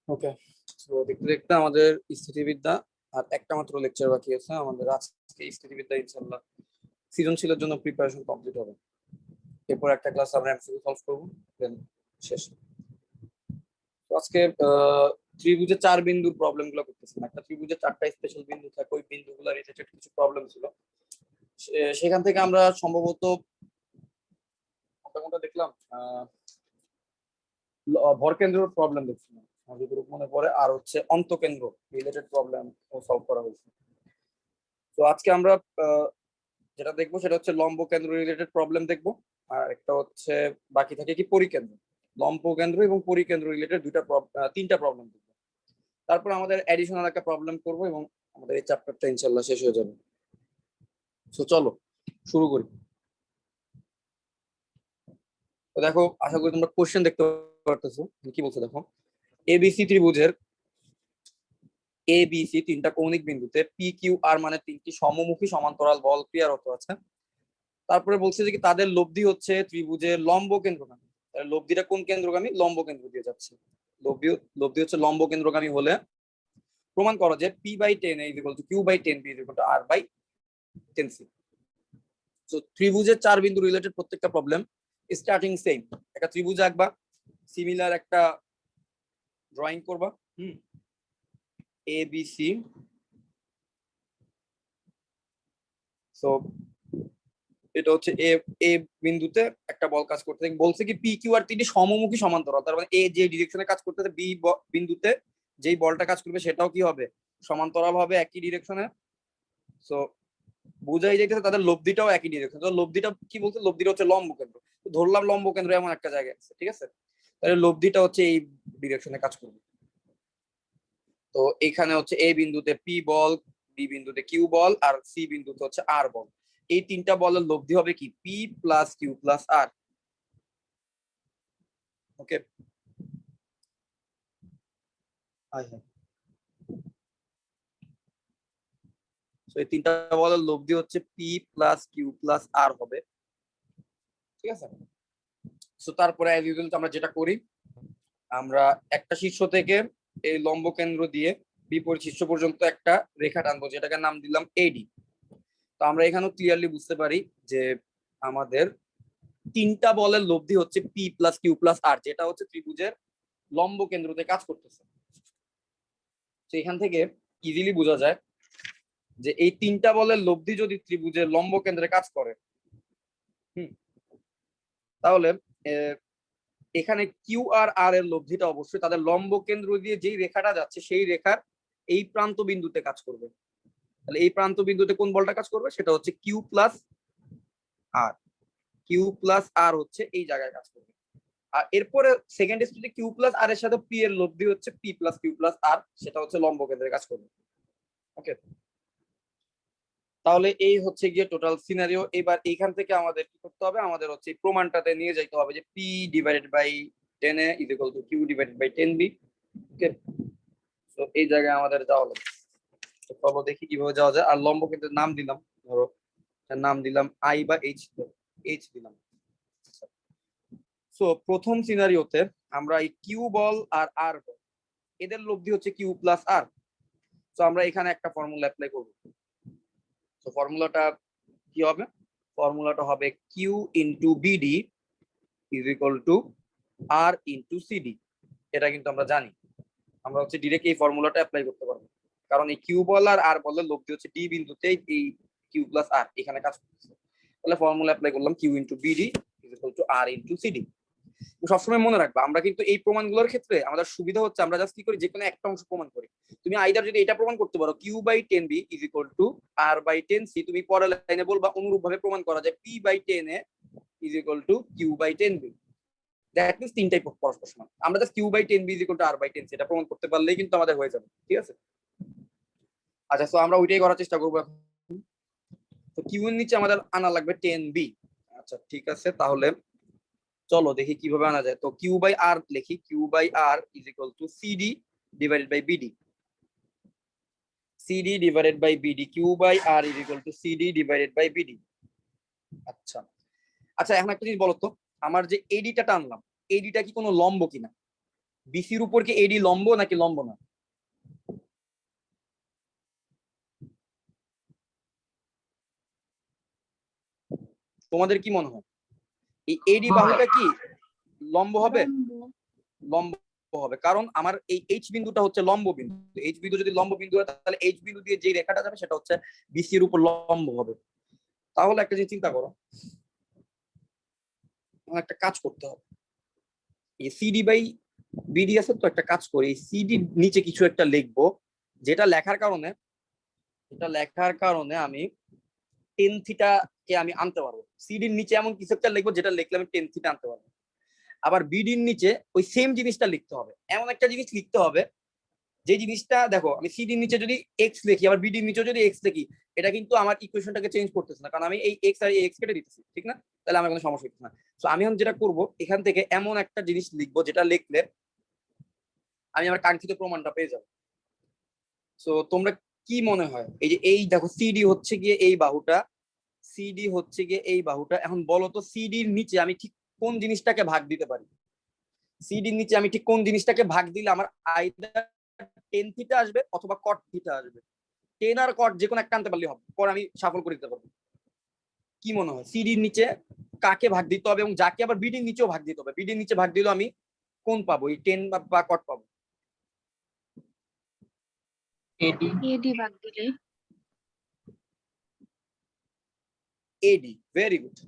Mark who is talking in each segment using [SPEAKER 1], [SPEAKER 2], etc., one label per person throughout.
[SPEAKER 1] ওকে, তো দেখতে দেখতে আমাদের স্থিতিবিদ্যা আর একটা মাত্র লেকচার বাকি আছে আমাদের। আজকে স্থিতিবিদ্যা ইনশাল্লাহ সৃজনশীলের জন্য প্রিপারেশন কমপ্লিট হবে। এরপর একটা ক্লাস আমরা এমসিকিউ সলভ করবো, দেন শেষ। তো আজকে ত্রিভুজের চার বিন্দুর প্রবলেম গুলো করতেছি। একটা ত্রিভুজের চারটা স্পেশাল বিন্দু থাকে, ওই বিন্দুগুলো রিলেটেড কিছু প্রবলেম ছিল। সেখান থেকে আমরা সম্ভবত কোনটা দেখলাম, ভরকেন্দ্র প্রবলেম দেখছিলাম আমার যতটুকু মনে পড়ে, আর হচ্ছে অন্তকেন্দ্র রিলেটেড প্রবলেম সলভ করা হয়েছে। তো আজকে আমরা যেটা দেখবো সেটা হচ্ছে লম্ব কেন্দ্র রিলেটেড প্রবলেম দেখবো, আর একটা হচ্ছে বাকি থাকে কি পরিকেন্দ্র। লম্ব কেন্দ্র এবং পরিকেন্দ্র রিলেটেড তিনটা প্রবলেম দেখবো। তারপর আমাদের অ্যাডিশনাল একটা প্রবলেম করবো এবং আমাদের এই চ্যাপ্টারটা ইনশাল্লাহ শেষ হয়ে যাবে। তো চলো শুরু করি। তো দেখো, আশা করি তোমরা কোশ্চেন দেখতে পারতেছো কি বলছো। দেখো, এবিসি ত্রিভুজের এবিসি তিনটা কৌণিক বিন্দুতে পি কিউ আর মানে তিনটি সমমুখী সমান্তরাল বল ক্রিয়ারত আছে। তারপরে বলছে যে কি তাদের লব্ধি হচ্ছে ত্রিভুজের লম্ব কেন্দ্রগামী। লব্ধিটা কোন কেন্দ্রগামী? লম্ব কেন্দ্র দিয়ে যাচ্ছে। লব্ধি লব্ধি হচ্ছে লম্ব কেন্দ্রগামী হলে প্রমাণ করো যে P by ten is equal to Q by ten B is equal to R by ten C. তো ত্রিভুজের চার বিন্দু রিলেটেড প্রত্যেকটা প্রবলেম স্টার্টিং সেম। একটা ত্রিভুজ আঁকবা, সিমিলার একটা ড্রয়িং করবা, এ বি সি। সো এটা হচ্ছে এ এ বিন্দুতে একটা বল কাজ করতে বলছে কি পি কিউ আর তিনটি সমমুখী সমান্তরাল। তার মানে এ যে ডিরেকশনে কাজ করতেছে বি বিন্দুতে যেই বলটা কাজ করবে সেটাও কি হবে? সমান্তরাল হবে, একই ডিরেকশনে। সো বুঝাই যাইতেছে তাদের লব্ধিটাও একই ডিরেকশন। তো লব্ধিটা কি বলছে? লব্ধিটা হচ্ছে লম্ব কেন্দ্র। তো ধরলাম লম্ব কেন্দ্র এমন একটা জায়গায় আছে, ঠিক আছে? তাহলে লব্ধিটা হচ্ছে এই ডিরেকশনে কাজ করবে। তো এখানে হচ্ছে এ বিন্দুতে পি বল, বি বিন্দুতে কিউ বল, আর সি বিন্দুতে হচ্ছে আর বল। এই তিনটা বলের লব্ধি হবে কি? পি প্লাস কিউ প্লাস আর। ওকে, তো এই তিনটা বলের লব্ধি হচ্ছে পি প্লাস কিউ প্লাস আর হবে, ঠিক আছে? তো তারপরে অ্যাজ ইউজুয়াল আমরা যেটা করি, আমরা একটা শীর্ষ থেকে এই লম্ব কেন্দ্র দিয়ে বিপরীত শীর্ষ পর্যন্ত একটা রেখা টানবো, যেটাকে নাম দিলাম এডি। তো আমরা এখানেও ক্লিয়ারলি বুঝতে পারি যে আমাদের তিনটা বলের লব্ধি হচ্ছে পি প্লাস কিউ প্লাস আর, যেটা হচ্ছে ত্রিভুজের লম্ব কেন্দ্রতে কাজ করতেছে। তো এখান থেকে ইজিলি বোঝা যায় যে এই তিনটা বলের লব্ধি যদি ত্রিভুজের লম্ব কেন্দ্রে কাজ করে, তাহলে এখানে কিউ আর আর এর লব্ধিটা অবশ্যই তাদের লম্ব কেন্দ্র দিয়ে যেই রেখাটা যাচ্ছে সেই রেখার এই প্রান্ত বিন্দুতে কাজ করবে। তাহলে এই প্রান্ত বিন্দুতে কোন বলটা কাজ করবে? সেটা হচ্ছে কিউ প্লাস আর। কিউ প্লাস আর হচ্ছে এই জায়গায় কাজ করবে। আর এরপরে সেকেন্ড স্টেজে কিউ প্লাস আর এর সাথে পি এর লব্ধি হচ্ছে পি প্লাস কিউ প্লাস আর, সেটা হচ্ছে লম্ব কেন্দ্রে কাজ করবে। ওকে, তাহলে এই হচ্ছে গিয়ে টোটাল সিনারিও। এবার এইখান থেকে আমাদের কি করতে হবে? আমাদের হচ্ছে প্রমাণটাতে নিয়ে যাইতে হবে যে P divided by 10 A is equal to Q divided by 10 B. Okay, তো এই জায়গায় আমাদের যাওয়া লাগবে। তো চলো দেখি কিভাবে যাওয়া যায়। আর লম্ব কেন্দ্রের নাম দিলাম, ধরো নাম দিলাম আই বা এইচ, এইচ দিলাম। সো প্রথম সিনারিওতে আমরা এই কিউ বল আর আর বল এদের লব্ধি হচ্ছে কিউ প্লাস আর। তো আমরা এখানে একটা ফর্মুলা অ্যাপ্লাই করব। তো ফর্মুলাটা কি হবে? ফর্মুলাটা হবে Q into BD is equal to R into CD. এটা কিন্তু আমরা জানি, আমরা হচ্ছে ডিরেক্ট এই ফর্মুলাটা অ্যাপ্লাই করতে পারবো, কারণ এই কিউ বল আর আর বলের লব্ধি হচ্ছে ডি বিন্দুতে এই কিউ প্লাস আর এখানে কাজ করতেছে। তাহলে ফর্মুলা অ্যাপ্লাই করলাম Q into BD is equal to R into CD. সবসময় মনে রাখবা, আমরা কিন্তু এই প্রমাণগুলোর ক্ষেত্রে আমাদের সুবিধা হচ্ছে আমরা জাস্ট কি করি, যে কোনো একটা অংশ প্রমাণ করি। তুমি আইদার যদি এটা প্রমাণ করতে পারো Q by 10 B is equal to R by 10 C, তুমি পরের লাইনে বলবা অনুরূপ ভাবে প্রমাণ করা যায় P by 10 A is equal to Q by 10 B. That means তিনটাই পরস্পর সমান। আমরা just Q by 10 B is equal to R by 10 C এটা প্রমাণ করতে পারলেই কিন্তু আমাদের হয়ে যাবে, ঠিক আছে? আচ্ছা, তো আমরা ওইটাই করার চেষ্টা করবো এখন। তো কিউ এর নিচে আমাদের আনা লাগবে 10 বি। আচ্ছা ঠিক আছে, তাহলে চলো দেখি কিভাবে আনা যায়। তো কিউ বাই আর লিখি, Q by R is equal to CD divided by BD. CD divided by BD, Q by R is equal to CD divided by BD. আচ্ছা আচ্ছা, এখন একটা জিনিস বলো তো, আমার যে এডিটা টানলাম, এডিটা কি কোনো লম্ব কিনা? বিসির উপর কি এডি লম্ব নাকি লম্ব না? তোমাদের কি মনে হয় এই এডি বাহুটা কি লম্ব হবে? লম্ব হবে, কারণ আমার এই এইচ বিন্দুটা হচ্ছে লম্ব বিন্দু। এইচ বিন্দু যদি লম্ব বিন্দু হয় তাহলে এইচ বিন্দু দিয়ে যে রেখাটা যাবে সেটা হচ্ছে বিসির উপর লম্ব হবে। তাহলে একটা জিনিস চিন্তা করো, একটা কাজ করতে হবে, এই সিডি বাই বিডি আছে তো, একটা কাজ করি সিডি নিচে কিছু একটা লিখবো, যেটা লেখার কারণে আমি টেন থিটা কে আমি আনতে পারবো। সিডির নিচে এমন কিছু একটা লিখবো যেটা লিখলে আমি টেন থিটা আনতে পারবো। আবার বিডির নিচে ওই সেম জিনিসটা লিখতে হবে, এমন একটা জিনিস লিখতে হবে যে জিনিসটা, দেখো আমি সিডির নিচে যদি এক্স লিখি আবার বিডির নিচে যদি এক্স লিখি, এটা কিন্তু আমার ইকুয়েশনটাকে চেঞ্জ করতেছে না, কারণ আমি এই এক্স আর এক্স কেটে দিতেছি, ঠিক না? তাহলে আমার কোনো সমস্যা হচ্ছে না। তো আমি এখন যেটা করবো, এখান থেকে এমন একটা জিনিস লিখবো যেটা লিখলে আমি আমার কাঙ্ক্ষিত প্রমাণটা পেয়ে যাবো। তো তোমরা কি মনে হয়, এই যে এই দেখো সিডি হচ্ছে গিয়ে এই বাহুটা, সিডি হচ্ছে গিয়ে এই বাহুটা, এখন বলো তো সিডির নিচে আমি ঠিক কোন জিনিসটাকে ভাগ দিতে পারি? সিডির নিচে আমি ঠিক কোন জিনিসটাকে ভাগ দিলে আমার আইদার টেন থিটা আসবে অথবা কট থিটা আসবে। টেন আর কট যে কোনো একটা আনতে পারলে হবে, পর আমি সাফল করে দিতে পারবো। কি মনে হয় সিডির নিচে কাকে ভাগ দিতে হবে, এবং যাকে আবার বিডির নিচেও ভাগ দিতে হবে? বিডির নিচে ভাগ দিলে আমি কোন পাবো, এই টেন বা কট পাবো?
[SPEAKER 2] এডি ভাগ দিলে
[SPEAKER 1] এডি, ভেরি গুড।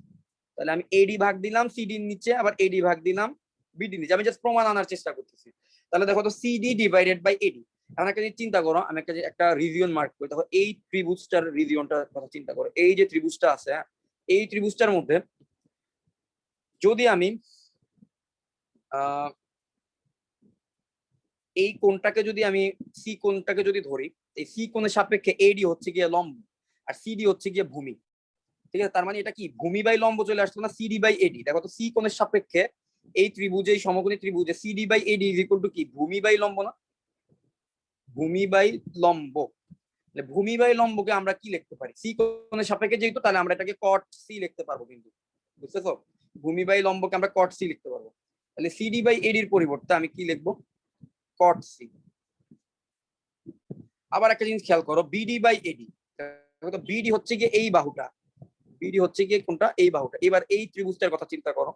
[SPEAKER 1] তাহলে আমি এডি ভাগ দিলাম সিডির নিচে, আবার এডি ভাগ দিলাম বিডির নিচে, আমি জাস্ট প্রমাণ আনার চেষ্টা করতেছি। তাহলে দেখো তো সিডি ডিভাইডেড বাই এডি। এখন একটা চিন্তা করো, আমি একটা রিজিয়ন মার্ক করি, দেখো এই ত্রিভুজটার রিজিয়নটার কথা চিন্তা করো। এই যে ত্রিভুজটা আছে, এই ত্রিভুজটার মধ্যে যদি আমি এই কোণটাকে যদি আমি সি কোণটাকে যদি ধরি, এই সি কোণের সাপেক্ষে এডি হচ্ছে গিয়ে লম্ব আর সিডি হচ্ছে গিয়ে ভূমি, ঠিক আছে? তার মানে এটা কি ভূমি বাই লম্ব চলে আসলো না, সিডি বাই এডি। দেখো তো সি কোণের সাপেক্ষে এই ত্রিভুজে, এই সমকোণী ত্রিভুজে CD by AD is equal to কি, ভূমি বাই লম্ব না? ভূমি বাই লম্ব। ভূমি বাই লম্বকে আমরা কি লিখতে পারি, সি কোণের সাপেক্ষে যেহেতু, তাহলে আমরা এটাকে কট সি লিখতে পারবো, কিন্তু বুঝতেছো? ভূমি বাই লম্বকে আমরা কট সি লিখতে পারবো। তাহলে সিডি বাই এডির পরিবর্তে আমি কি লিখবো, কট সি। আবার একটা জিনিস খেয়াল করো, বিডি বাই এডি, বিডি হচ্ছে গিয়ে এই বাহুটা, বিডি হচ্ছে গিয়ে কোনটা, এই বাহুটা। এবার এই ত্রিভুজটার কথা চিন্তা করো,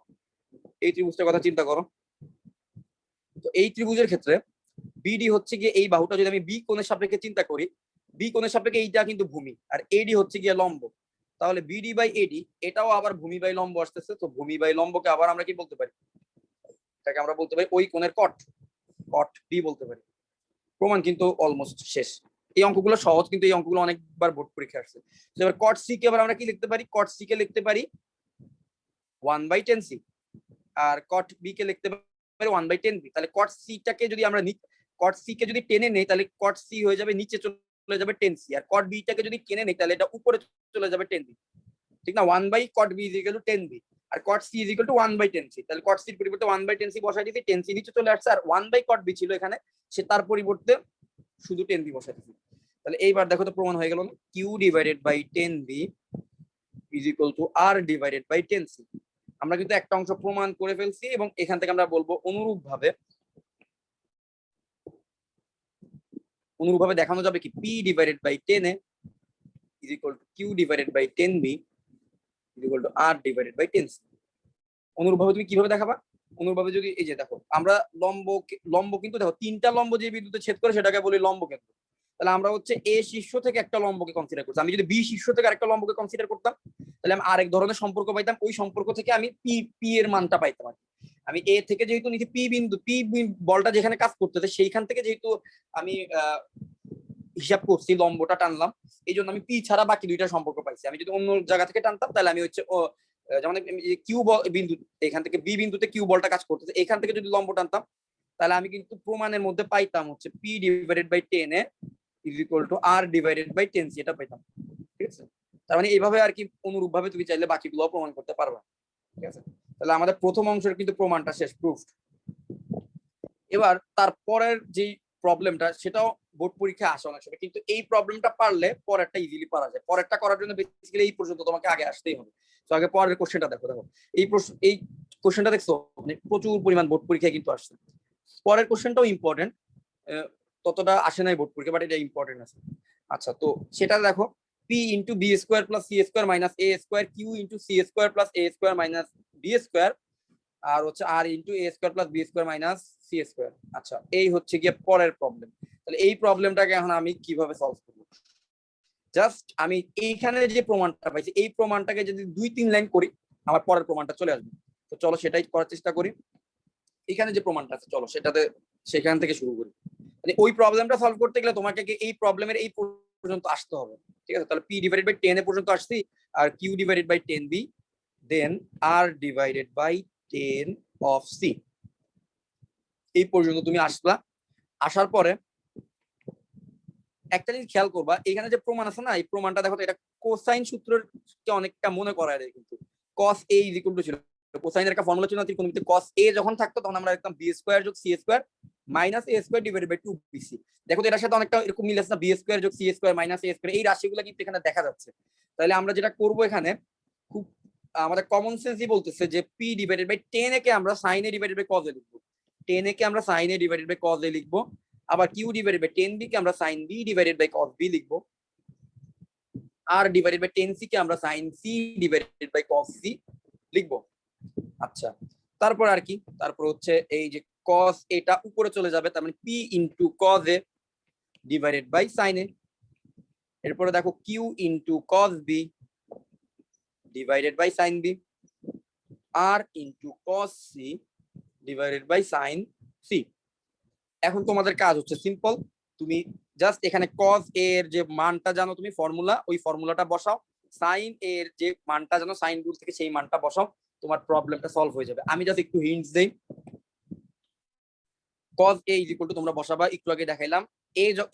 [SPEAKER 1] এই ত্রিভুজটার কথা চিন্তা করো। তো এই ত্রিভুজের ক্ষেত্রে বিডি হচ্ছে গিয়ে এই বাহুটা, যদি আমি বি কোণের সাপেক্ষে চিন্তা করি, বি কোণের সাপেক্ষে এইটা কিন্তু ভূমি, আর এডি হচ্ছে গিয়ে লম্ব। তাহলে বিডি বাই এডি এটাও আবার ভূমি বাই লম্ব আসতেছে। তো ভূমি বাই লম্বকে আবার আমরা কি বলতে পারি, এটাকে আমরা বলতে পারি ওই কোণের কট, কট বি বলতে পারি। প্রমাণ কিন্তু অলমোস্ট শেষ। এই অঙ্কগুলো সহজ, কিন্তু এই অঙ্কগুলো অনেকবার বোর্ড পরীক্ষা আসছে। এবার কট সি কে আবার আমরা কি লিখতে পারি, কট সি কে লিখতে পারি 1/10 সি, আর কট বি কে লিখতে পারি 1/10 বি। তাহলে কট সি টাকে যদি আমরা কট সি কে যদি টেনে নেই, তাহলে কট সি হয়ে যাবে নিচে চলে যাবে 10 সি, আর কট বি টাকে যদি টেনে নেই তাহলে এটা উপরে চলে যাবে 10 বি, ঠিক না? 1 cot B is equal to 10 B, আর cot C is equal to 1/10 C. তাহলে কট সির পরিবর্তে 1/10 সি বসাই দিতে 10 সি নিচে চলে আসছে, আর 1 কট বি ছিল এখানে, সে তার পরিবর্তে শুধু 10 বি বসাই দিছি। তাহলে এইবার দেখো তো প্রমাণ হয়ে গেল না, Q divided by 10 B is equal to R divided by 10 C. আমরা কিন্তু একটা অংশ প্রমাণ করে ফেলছি, এবং এখান থেকে আমরা বলবো অনুরূপভাবে দেখানো যাবে কি, P divided by 10 A is equal to Q divided by 10 B is equal to R divided by 10 C. অনুরূপভাবে তুমি কিভাবে দেখাবা, অনুরূপভাবে যদি এই যে দেখো আমরা লম্ব কিন্তু দেখো তিনটা লম্ব যে বিন্দুতে ছেদ করে সেটাকে বলি লম্ব কেন্দ্র। তাহলে আমরা হচ্ছে এ শীর্ষ থেকে একটা লম্বকে কনসিডার করছি, আমি যদি বি শীর্ষ থেকে আরেকটা লম্বকে কনসিডার করতাম তাহলে আমি আরেক ধরনের সম্পর্ক পাইতাম, ওই সম্পর্ক থেকে আমি পি পি এর মানটা পাইতাম। আমি এ থেকে যেহেতু নিচে পি বিন্দু, পি বলটা যেখানে কাজ করতেছে সেইখান থেকে যেহেতু আমি হিসাব করছি, লম্বটা টানলাম, এই জন্য আমি পি ছাড়া বাকি দুইটা সম্পর্ক পাইছি। আমি যদি অন্য জায়গা থেকে টানতাম তাহলে আমি হচ্ছে যেমন কিউ বিন্দু, এখান থেকে বি বিন্দুতে কিউ বলটা কাজ করতেছে, এখান থেকে যদি লম্ব টানতাম তাহলে আমি কিন্তু প্রমাণের মধ্যে পাইতাম হচ্ছে P divided by 10 A is equal to R divided by 10 C, এটা পাইতাম। ঠিক আছে? তার মানে এইভাবে আর কি অনুরূপ ভাবে তুমি চাইলে বাকিগুলো প্রমাণ করতে পারবা। ঠিক আছে? তাহলে আমাদের প্রথম অংশের কিন্তু প্রমাণটা শেষ, প্রুফড। এবার তারপরের যে প্রবলেমটা, সেটাও বোর্ড পরীক্ষা আসে অনেক সময়, কিন্তু এই প্রবলেমটা পারলে পরেরটা ইজিলি পারা যায়। পরেরটা করার জন্য বেসিক্যালি এই পর্যন্ত তোমাকে আগে আসতেই হবে। তো আগে পরের কোশ্চেনটা দেখো। এই কোশ্চেনটা দেখছো প্রচুর পরিমাণ বোর্ড পরীক্ষায় কিন্তু আসছে। পরের কোশ্চেনটাও ইম্পর্টেন্ট, ততটা আসে নাই বোর্ড পরীক্ষা, বাট এটা ইম্পর্টেন্ট আছে। আচ্ছা, তো সেটা দেখো, P into B square plus C square minus A square Q into C square plus A square minus B square, আর হচ্ছে R into A square plus B square minus C square. আচ্ছা, এই হচ্ছে গিয়ে পরের প্রবলেম। তাহলে এই প্রবলেমটাকে এখন আমি কিভাবে সলভ করবো? জাস্ট আমি এইখানে যে প্রমাণটা পাইছি এই প্রমাণটাকে যদি 2-3 লাইন করি আমার পরের প্রমাণটা চলে আসবে। তো চলো সেটাই করার চেষ্টা করি। এখানে যে প্রমাণটা আছে চলো সেখান থেকে শুরু করি। মানে ওই প্রবলেমটা সলভ করতে গেলে তোমাকে এই প্রবলেমের এই পর্যন্ত আসতে হবে, ঠিক আছে? তাহলে p ডিভাইডেড বাই 10 এ পর্যন্ত আসছি, আর q divided by 10b, then r divided by 10 of c, এই পর্যন্ত তুমি আসলা। আসার পরে একটা জিনিস খেয়াল করবা, এখানে যে প্রমাণ আছে না, এই প্রমাণটা দেখো তো, এটা কোসাইন সূত্রের অনেকটা মনে করায় দেয়। কিন্তু cos a = ছিল, কোসাইনের একটা ফর্মুলা ছিল না ত্রিকোণমিতিতে, cos a যখন থাকতো তখন আমরা লিখতাম b স্কয়ার যোগ c square minus a square divided by 2bc। দেখো তো এটার সাথে অনেকটা এরকম মিল আছে না, b স্কয়ার যোগ c square minus a square, এই রাশিগুলো কিন্তু এখানে দেখা যাচ্ছে। তাহলে আমরা যেটা করব এখানে, খুব আমাদের কমন সেন্সই বলতেছে যে p ডিভাইডেড বাই 10 কে আমরা sin a divided by cos a লিখবো, 10 কে আমরা sin a divided by cos a লিখবো, আবার q ডিভাইডেড বাই 10b কে আমরা sin b divided by cos b লিখবো, r ডিভাইডেড বাই 10c কে আমরা sin c divided by cos c লিখবো। আচ্ছা, তারপর আর কি, তারপর হচ্ছে এই যে cos এটা উপরে চলে যাবে, তার মানে p into cos a divided by sin a। এরপরে দেখো q into cos b divided by sin b, r into cos c divided by sin c। এখন তোমাদের কাজ হচ্ছে সিম্পল, তুমি জাস্ট এখানে cos a এর যে মানটা জানো তুমি ফর্মুলা, ওই ফর্মুলাটা বসাও, sin a এর যে মানটা জানো সাইন রুল থেকে সেই মানটা বসাও, তোমার প্রবলেমটা সলভ হয়ে যাবে। আমি জাস্ট একটু হিন্টস দেই। cos a = তোমরা বসাবা, একটু আগে দেখাইলাম,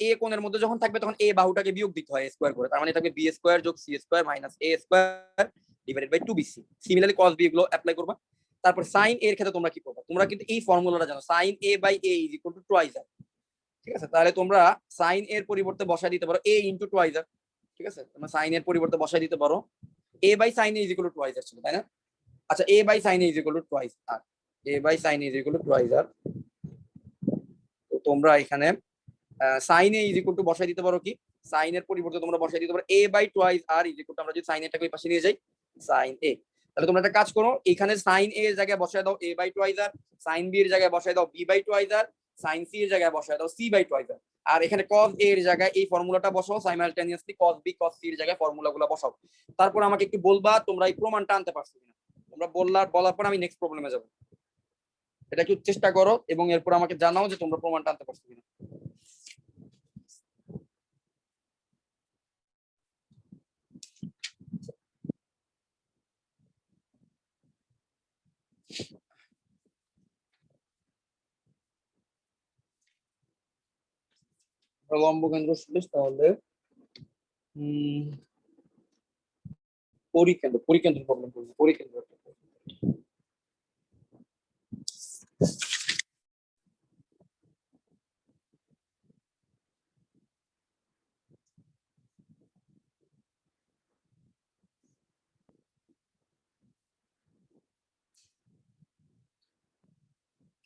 [SPEAKER 1] a কোণের মধ্যে যখন থাকবে তখন a বাহুটাকে বিয়োগ দিতে হয় স্কয়ার করে, তার মানে থাকবে b স্কয়ার যোগ c square minus a square divided by 2bc। Similarly cos b এগুলো অ্যাপ্লাই করবা। তারপর sin a এর ক্ষেত্রে তোমরা কি করবা, তোমরা কিন্তু এই ফর্মুলাটা জানো, sin a by a = twice r, ঠিক আছে? তাহলে তোমরা sin এর পরিবর্তে বসায় দিতে পারো a ইনটু twice r, ঠিক আছে? তোমরা sin এর পরিবর্তে বসায় দিতে পারো a by sin a = twice r ছিল, তাই না? আচ্ছা, a by sin a = twice r, a by sin a = twice r। তো তোমরা এখানে sin a = বসায় দিতে পারো কি, sin এর পরিবর্তে তোমরা বসায় দিতে পারো a বাই twice r = আমরা যদি sin এটাকে ওই পাশে নিয়ে যাই sin a। তাহলে তোমরা একটা কাজ করো, এখানে sin a এর জায়গায় বসায় দাও a by twice r, sin b এর জায়গায় বসায় দাও b by twice r, sin c এর জায়গায় বসায় দাও c বাই twice r, আর এখানে cos a এর জায়গায় এই ফর্মুলাটা বসাও, simultaneously cos b cos c এর জায়গায় ফর্মুলাগুলো বসাও। তারপর আমাকে একটু বলবা তোমরা এই প্রমাণটা আনতে পারছো কিনা। তোমরা বলার পর আমি নেক্সট প্রবলেমে যাব। এটা একটু চেষ্টা করো এবং এরপর আমাকে জানাও যে তোমরা প্রমাণটা আনতে পারছো কিনা। লম্ব কেন্দ্র শেষ, তাহলে পরিকেন্দ্র প্রবলেম করবো, পরিকেন্দ্র।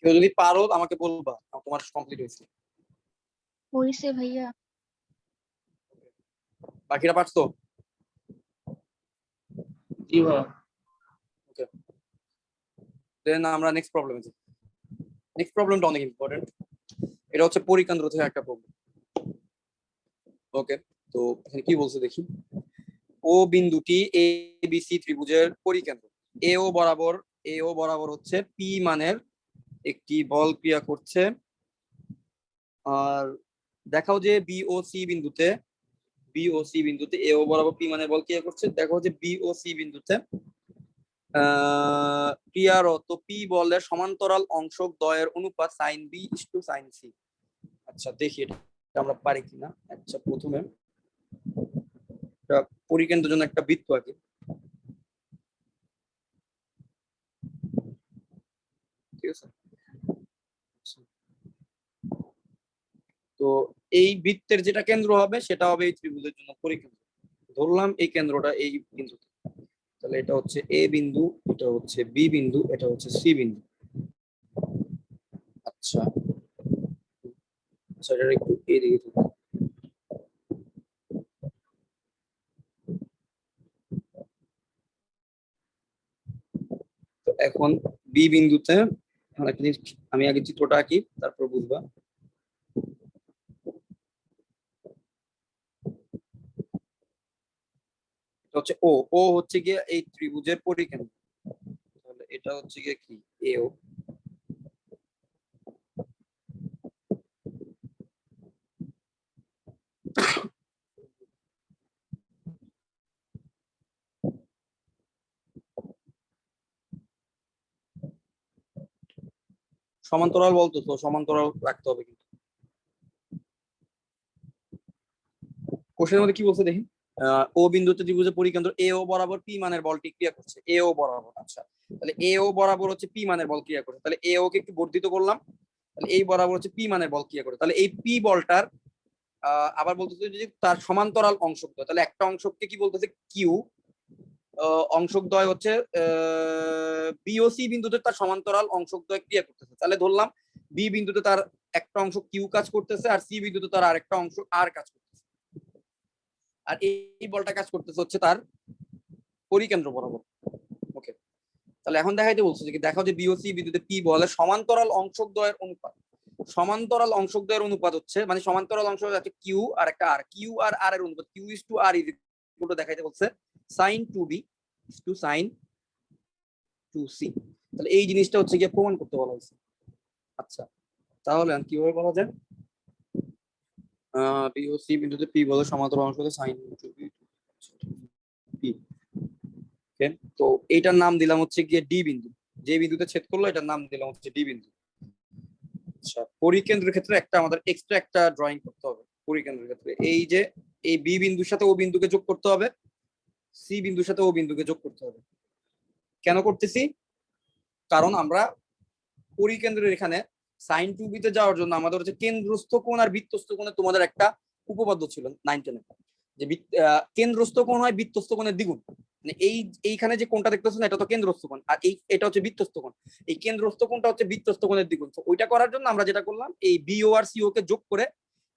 [SPEAKER 1] কেউ যদি পারো আমাকে বলবা তোমার কমপ্লিট হয়েছে।
[SPEAKER 2] হইছে ভাইয়া।
[SPEAKER 1] বাকিরা পারছো?
[SPEAKER 3] জি ভাইয়া।
[SPEAKER 1] ওকে, দেন আমরা নেক্সট প্রবলেমে যাই। নেক্সট প্রবলেমটা অনেক ইম্পর্টেন্ট, এটা হচ্ছে পরিকেন্দ্র থেকে একটা প্রবলেম। ওকে, তো এখানে কি বলছে দেখি। ও বিন্দুটি এ বি সি ত্রিভুজের পরিকেন্দ্র, এও বরাবর হচ্ছে পি মানের একটি বল ক্রিয়া করছে। আর দেখাও যে বি ও সি বিন্দুতে এও বরাবর পি মানের বল ক্রিয়া করছে। দেখো যে বি ও সি বিন্দুতে ক্রিয়ারত পি বলের সমান্তরাল অংশ দ্বয়ের অনুপাত সাইন বি ইসটু সাইন সি। আচ্ছা, দেখি এটা আমরা পারি কিনা। আচ্ছা, প্রথমে পরিকেন্দ্রের জন্য একটা বৃত্ত আঁকি। ঠিক আছে, তো এই বৃত্তের যেটা কেন্দ্র হবে সেটা হবে এই ত্রিভুজের জন্য পরিকেন্দ্র। ধরলাম এই কেন্দ্রটা এই বিন্দুতে, তাহলে এটা হচ্ছে এ বিন্দু, এটা হচ্ছে বি বিন্দু, এটা হচ্ছে সি বিন্দু। আচ্ছা, আচ্ছা আচ্ছা, এটা একটু এদিকে তুলো। তো এখন বি বিন্দুতে এখন একটা জিনিস, আমি আগে চিত্রটা আঁকি তারপর বুঝবা। এটা হচ্ছে ও, ও হচ্ছে গিয়ে এই ত্রিভুজের পরিকেন্দ্র, তাহলে এটা হচ্ছে গিয়ে কি এও। সমান্তরাল বলতো, তো সমান্তরাল রাখতে হবে কিন্তু। কোশ্চেনের মধ্যে কি বলছে দেখি, ও বিন্দুতে ত্রিভুজের পরিকেন্দ্র এ ও বরাবর পি মানের বলটি ক্রিয়া করছে, এ ও বরাবর। আচ্ছা, তাহলে এ ও বরাবর হচ্ছে পি মানের বল ক্রিয়া করছে, তাহলে এ ও কে একটু বর্ধিত করলাম, তাহলে এই বরাবর হচ্ছে পি মানের বল ক্রিয়া করে, তাহলে এই পি বলটার আবার বলতেছে যে তার সমান্তরাল অংশক দ্বয়, তাহলে একটা অংশককে কি বলতেছে কিউ, অংশক দ্বয় হচ্ছে বি ও সি বিন্দুতে তার সমান্তরাল অংশক দ্বয় ক্রিয়া করতেছে, তাহলে ধরলাম বি বিন্দুতে তার একটা অংশ কিউ কাজ করতেছে আর সি বিন্দুতে তার আরেকটা অংশ আর কাজ করতেছে, আর এই বলটা কাজ করতেছে হচ্ছে তার পরিকেন্দ্র বরাবর। ওকে, তাহলে এখন দেখাইতে বলছে যে দেখাও যে বিওসি বিদ্যুতে পি বলে সমান্তরাল অংশক দ্বয়ের অনুপাত, সমান্তরাল অংশক দ্বয়ের অনুপাত হচ্ছে মানে সমান্তরাল অংশ আছে কিউ আর একটা আর, কিউ আর আর এর অনুপাত Q is to R is equal to দেখাইতে বলছে sine two B to sine two C, তাহলে এই জিনিসটা হচ্ছে গিয়ে প্রমাণ করতে বলা হয়েছে। আচ্ছা, তাহলে কিভাবে বলা যায়, বিওসি বিন্দুতে পি বলে সমান্তরাল অংশ সাইন টু বি পি। ওকে, তো এইটার নাম দিলাম হচ্ছে গিয়ে ডি বিন্দু, যে বিন্দুতে ছেদ করলো এটার নাম দিলাম হচ্ছে ডি বিন্দু। আচ্ছা, পরিকেন্দ্রের ক্ষেত্রে একটা আমাদের এক্সট্রা একটা ড্রয়িং করতে হবে পরিকেন্দ্রের ক্ষেত্রে, এই যে এই বি বিন্দুর সাথে ও বিন্দুকে যোগ করতে হবে, সি বিন্দুর সাথে ও বিন্দুকে যোগ করতে হবে। কেন করতেছি, কারণ আমরা পরিকেন্দ্রের এখানে সাইন টু বিতে যাওয়ার জন্য আমাদের হচ্ছে কেন্দ্রস্থ কোণ আর বৃত্তস্থ কোণে তোমাদের একটা উপপাদ্য ছিল 9-10 যে কেন্দ্রস্থ কোণ হয় বৃত্তস্থ কোণের দ্বিগুণ, মানে এইখানে যে কোণটা দেখতেছো না এটা তো কেন্দ্রস্থ কোণ, আর এটা হচ্ছে বৃত্তস্থ কোণ, এই কেন্দ্রস্থ কোণটা হচ্ছে বৃত্তস্থ কোণের দ্বিগুণ। তো ওইটা করার জন্য আমরা যেটা করলাম এই বিও আর সিও কে যোগ করে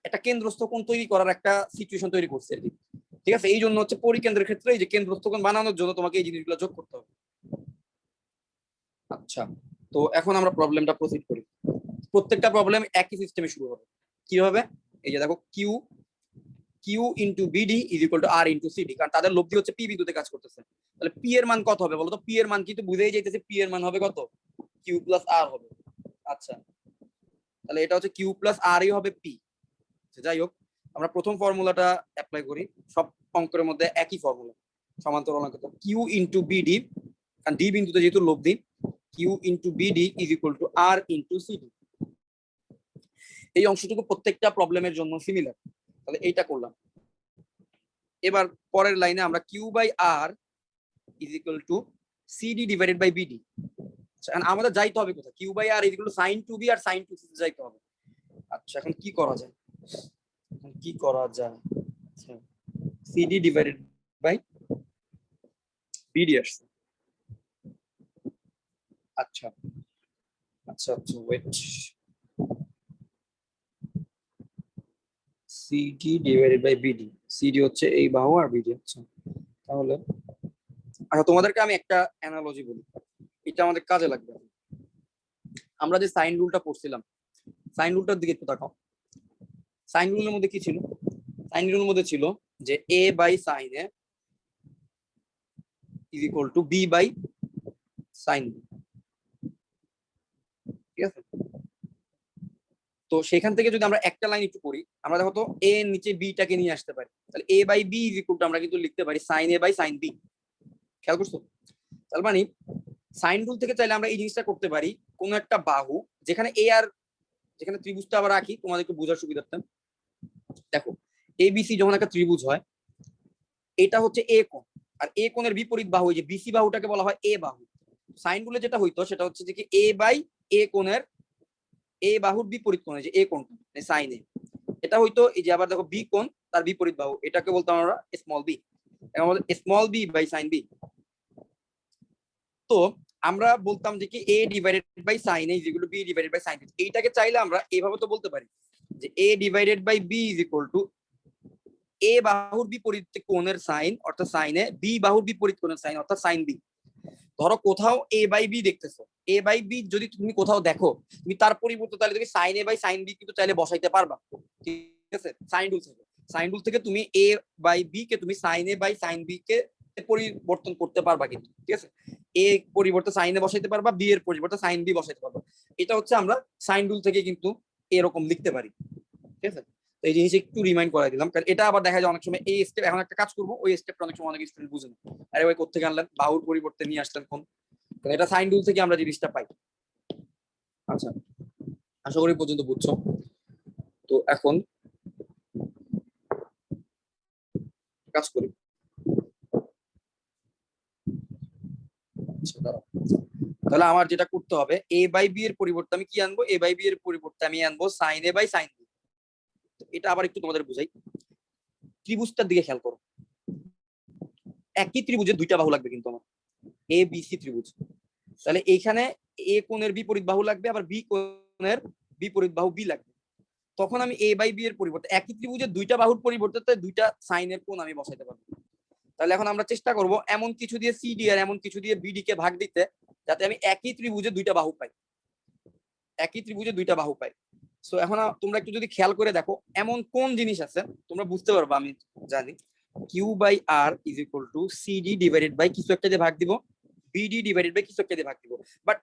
[SPEAKER 1] একটা কেন্দ্রস্থ কোণ তৈরি করার একটা সিচুয়েশন তৈরি করছে আর কি। ঠিক আছে, এই জন্য হচ্ছে পরিকেন্দ্রের ক্ষেত্রে এই যে কেন্দ্রস্থ কোণ বানানোর জন্য তোমাকে এই জিনিসগুলো যোগ করতে হবে। আচ্ছা, তো এখন আমরা প্রবলেমটা প্রসিড করি। প্রত্যেকটা প্রবলেম একই সিস্টেমে শুরু হবে। কি হবে, এই যে দেখো Q Q into BD is equal to R into CD, কারণ তাদের লব্ধি হচ্ছে পি বিন্দুতে কাজ করতেছে, তাহলে পি এর মান কত হবে বলতো, পি এর মান কিন্তু বুঝেই যাইতেছে, পি এর মান হবে কত, কিউ প্লাস আর হবে। আচ্ছা, তাহলে এটা হচ্ছে কিউ প্লাস আরই হবে পি। যাই হোক, আমরা প্রথম ফর্মুলাটা অ্যাপ্লাই করি, সব অঙ্কের মধ্যে একই ফর্মুলা, সমান্তরাল অঙ্ক কিউ ইন্টু বিডি, কারণ ডি বিন্দুতে যেহেতু লব্ধি, Q into BD is equal to R into CD. এই অংশটুকু প্রত্যেকটা প্রবলেমের জন্য সিমিলার, তাহলে এইটা করলাম। এবার পরের লাইনে আমরা Q by R is equal to CD divided by BD. আমাদের যাইতে হবে কোথায়, Q by R is equal to sine two B আর সাইন টু সি যাইতে হবে। আচ্ছা, এখন কি করা যায়, কি করা যায়, সিডি ডিভাইডেড বাই বিডি আসছে। আচ্ছা আচ্ছা আচ্ছা, wait, CD divided by BD, CD হচ্ছে এই বাহু আর বিডি হচ্ছে, তাহলে আচ্ছা তোমাদেরকে আমি একটা অ্যানালজি বলি, এটা আমাদের কাজে লাগবে। আমরা যে সাইন রুলটা পড়ছিলাম, সাইন রুলটার দিকে একটু তাকাও। সাইন রুলের মধ্যে কি ছিল, সাইন রুলের মধ্যে ছিল যে A by sine A is equal to B by sine B, ঠিক আছে। তো সেখান থেকে যদি আমরা একটা লাইন একটু পড়ি, আমরা দেখো তো এ এর নিচে বিটাকে নিয়ে আসতে পারি, তাহলে A by B is equal to আমরা কিন্তু লিখতে পারি sine A by sine B. খেয়াল করছো, তার মানে সাইন রুল থেকে চাইলে আমরা এই জিনিসটা করতে পারি, কোন একটা বাহু যেখানে এ আর, যেখানে ত্রিভুজটা আবার রাখি তোমাদের একটু বোঝার সুবিধার্থে, দেখো এবিসি যখন একটা ত্রিভুজ হয়, এটা হচ্ছে এ কোণ, আর এ কোণের বিপরীত বাহু এই যে বিসি বাহুটাকে বলা হয় এ বাহু। সাইন রুলে যেটা হইতো সেটা হচ্ছে যে কি এ বাই এ কোণের এ বাহুর বিপরীত কোণ, যে এ কোণটা সাইন এ, এটা হইতো এই যে আবার দেখো বি কোণ তার বিপরীত বাহু, এটাকে বলতাম আমরা small B, small B by sine B. তো আমরা বলতাম যে কি a divided by sin a ইজ ইকুয়াল টু b divided by sin b। এইটাকে চাইলে আমরা এইভাবে তো বলতে পারি যে a ডিভাইডেড বাই b ইজ ইকুয়াল টু a বাহুর বিপরীত কোণের sin অর্থাৎ sin a, b বাহুর বিপরীত কোণের sin অর্থাৎ sin b। ধরো কোথাও a বাই b দেখতেছো, a বাই b যদি তুমি কোথাও দেখো, তুমি তার পরিবর্তে তাহলে তুমি sin a by sin b কিন্তু চাইলে বসাইতে পারবা, ঠিক আছে? সাইন রুল থেকে তুমি a বাই b কে তুমি sin a by sin b কে পরিবর্তন করতে পারবা কিন্তু, ঠিক আছে? a পরিবর্তে sin a বসাইতে পারবা, b এর পরিবর্তে sin b বসাইতে পারবা। এটা হচ্ছে আমরা সাইন রুল থেকে কিন্তু এরকম লিখতে পারি, ঠিক আছে? এই জিনিস একটু রিমাইন্ড করাই দিলাম, কারণ এটা আবার দেখা যায় অনেক সময় এই স্টেপ, এখন একটা কাজ করবো ওই স্টেপটা অনেক সময় অনেক স্টুডেন্ট বুঝে না, আরে ভাই কোত্থেকে আনলেন, বাহুর পরিবর্তে নিয়ে আসলেন কোন, এটা সাইন রুল থেকে আমরা জিনিসটা পাই। আচ্ছা, আশা করি পর্যন্ত বুঝছো। তো এখন কাজ করি। তাহলে আমার যেটা করতে হবে, a বাই b এর পরিবর্তে আমি কি আনবো, a বাই b এর পরিবর্তে আমি আনবো sin a by sin b। এটা আবার একটু তোমাদের বুঝাই, ত্রিভুজটার দিকে খেয়াল করো। একই ত্রিভুজের দুইটা বাহু লাগবে কিন্তু আমার, এ বি সি ত্রিভুজ। তাহলে এইখানে এ কোণের বিপরীত বাহু লাগবে, আবার বি কোণের বিপরীত বাহু বি লাগবে। তখন আমি এ বাই বি এর পরিবর্তে একই ত্রিভুজের দুইটা বাহুর পরিবর্তে দুইটা সাইনের কোণ আমি বসাইতে পারবো। তাহলে এখন আমরা চেষ্টা করব এমন কিছু দিয়ে সিডি আর এমন কিছু দিয়ে বিডি কে ভাগ দিতে, যাতে আমি একই ত্রিভুজে দুইটা বাহু পাই, একই ত্রিভুজে দুইটা বাহু পাই। সো এখন তোমরা একটু যদি খেয়াল করে দেখো, এমন কোন জিনিস আছে তোমরা বুঝতে পারবে, আমি জানি Q by R is equal to CD divided by কিছু একটা দিয়ে ভাগ দিব, বিডি ডিভাইডেড বাই কিছু একটা দিয়ে ভাগ দিব, বাট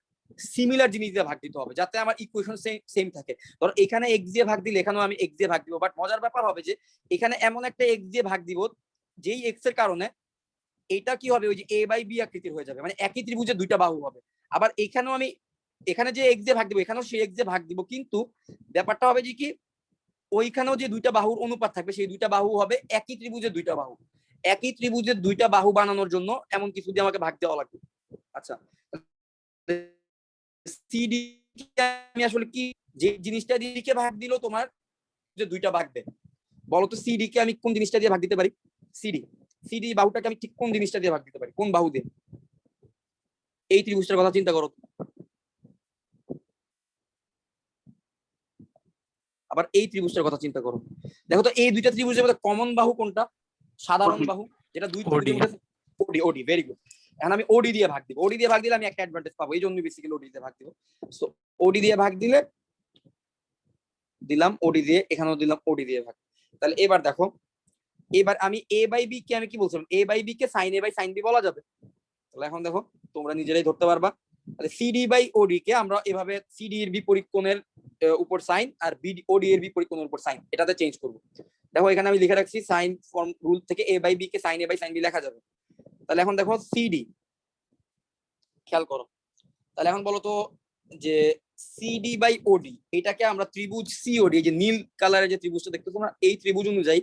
[SPEAKER 1] সিমিলার জিনিস দিয়ে ভাগ দিতে হবে যাতে আমার ইকুয়েশন সেম থাকে। ধরো এখানে এক্স দিয়ে ভাগ দিলে এখানেও আমি এক্স দিয়ে ভাগ দিব, বাট মজার ব্যাপার হবে যে এখানে এমন একটা এক্স দিয়ে ভাগ দিব যেই এক্স এর কারণে এটা কি হবে, ওই যে এ বাই বি আকৃতির হয়ে যাবে, মানে একই ত্রিভুজে দুইটা বাহু হবে। আবার এখানেও আমি এখানে যে এক্স দিয়ে ভাগ দিব এখানেও সেই এক্স দিয়ে ভাগ দিব, কিন্তু ব্যাপারটা হবে যে কি ওইখানেও যে দুইটা বাহুর অনুপাত থাকবে সেই দুইটা বাহু হবে একই ত্রিভুজের দুইটা বাহু। একই ত্রিভুজের দুইটা বাহু বানানোর জন্য এমন কিছু দিয়ে আমাকে ভাগ দেওয়া লাগবে। আচ্ছা, সিডি আমি আসলে কি, যে জিনিসটা দিয়ে ভাগ দিল তোমার যে দুইটা ভাগ দেয়, বলো তো সিডি কে আমি কোন জিনিসটা দিয়ে ভাগ দিতে পারি, সিডি সিডি বাহুটাকে আমি ঠিক কোন জিনিসটা দিয়ে ভাগ দিতে পারি, কোন বাহু দিয়ে? এই ত্রিভুজটার কথা চিন্তা করো, আবার এই ত্রিভুজটার কথা চিন্তা করো। দেখো তো এই দুইটা ত্রিভুজের মধ্যে কমন বাহু কোনটা, সাধারণ বাহু, যেটা দুই ত্রিভুজের মধ্যে ওডি, ওডি, ভেরি গুড। এখন আমি ওডি দিয়ে ভাগ দিব, ওডি দিয়ে ভাগ দিলে আমি একটা অ্যাডভান্টেজ পাবো, এই জন্য বেসিক্যালি ওডি দিয়ে ভাগ দিব। সো ওডি দিয়ে ভাগ দিলে দিলাম ওডি দিয়ে, এখানেও দিলাম ওডি দিয়ে ভাগ। তাহলে এবার দেখো, এবার আমি এ বাই বি কে আমি কি বলছিলাম, এ বাই বি কে sine A by sine B বলা যাবে। তাহলে এখন দেখো তোমরা নিজেরাই ধরতে পারবা, তাহলে সিডি বাই ওডি কে আমরা এভাবে সিডি এর বিপরীত কোণের উপর সাইন আর বিডি ওডি এর বিপরীত কোণের উপর সাইন এটাতে চেঞ্জ করব। দেখো এখানে আমি লিখে রাখছি সাইন ফর্ম রুল থেকে এ বাই বি কে sine A by sine B লেখা যাবে। তাহলে এখন দেখো সিডি, খেয়াল করো, তাহলে এখন বলো তো যে সিডি বাই ওডি এটাকে আমরা ত্রিভুজ সিওডি, এই যে নীল কালারের যে ত্রিভুজটা দেখতেছো না, এই ত্রিভুজ অনুযায়ী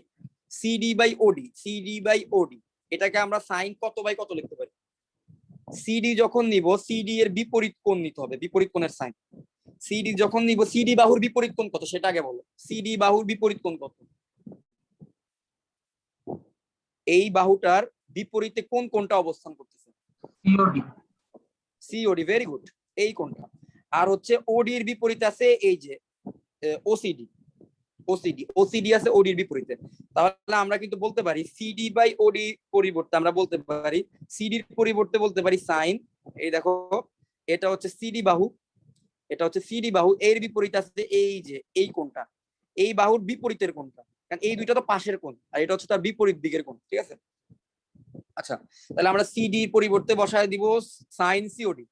[SPEAKER 1] সিডি বাই ওডি এটাকে আমরা সাইন কত বাই কত লিখতে পারি? সিডি যখন নিব সিডি এর বিপরীত কোণ নিতে হবে, বিপরীত কোণের সাইন। সিডি যখন নিব সিডি বাহুর বিপরীত কোণ কত সেটা আগে বলো, সিডি বাহুর বিপরীত কোণ কত? এই বাহুটার বিপরীতে কোন কোণটা অবস্থান করতেছে?
[SPEAKER 3] সিওডি।
[SPEAKER 1] সিওডি, ভেরি গুড, এই কোণটা। আর হচ্ছে ওডি এর বিপরীতে আছে এই যে ওসিডি, ওসিডি আছে ওডির বিপরীতে। তাহলে আমরা কিন্তু বলতে পারি সিডি বাই ওডি পরিবর্তে আমরা বলতে পারি সিডির পরিবর্তে বলতে পারি সাইন। এই দেখো এটা হচ্ছে সিডি বাহু, এটা হচ্ছে সিডি বাহু, এর বিপরীতে আছে এই যে এই কোণটা, এই বাহুর বিপরীতের কোণটা, কারণ এই দুইটা তো পাশের কোণ আর এটা হচ্ছে তার বিপরীত দিকের কোণ, ঠিক আছে? আচ্ছা, তাহলে আমরা সিডি পরিবর্তে বসায় দিব সাইন সিওডি,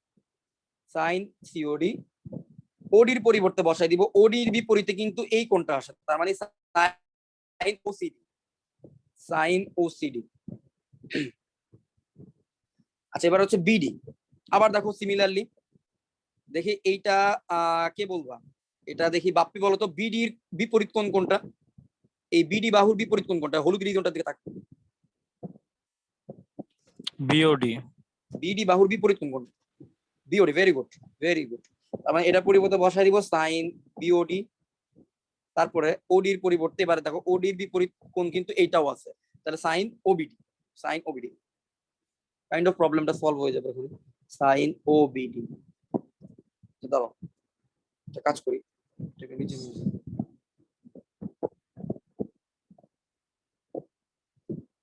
[SPEAKER 1] সাইন সিওডি। ওডির পরিবর্তে বসাই দিব ওডির বিপরীতে কিন্তু এই কোণটা আসে, তার মানে সাইন ওসিডি, সাইন ওসিডি। আচ্ছা, এবার হচ্ছে বিডি। আবার দেখো সিমিলারলি, দেখি এইটা কে বলবা, এটা দেখি বাপ্পি বলো তো বিডির বিপরীত কোণ কোনটা, এই বিডি বাহুর বিপরীত কোণ কোনটা, হলুদ রিজনটার দিকে তাকাও।
[SPEAKER 4] বিওডি।
[SPEAKER 1] বিডি বাহুর বিপরীত কোণ কোনটা? BOD, very good, very good. তার মানে এটা পরিবর্তে বসাই দিব সাইন বিওডি, তারপরে ওডির পরিবর্তে এবারে দেখো ওডির বিপরীত কোণ কিন্তু এইটাও আছে, তাহলে sine OBD, sine OBD. Kind of প্রবলেমটা সলভ হয়ে যাবে এখন। Sine O BD. দাঁড়াও একটা কাজ করি, এটাকে নিচে নিয়ে যাই।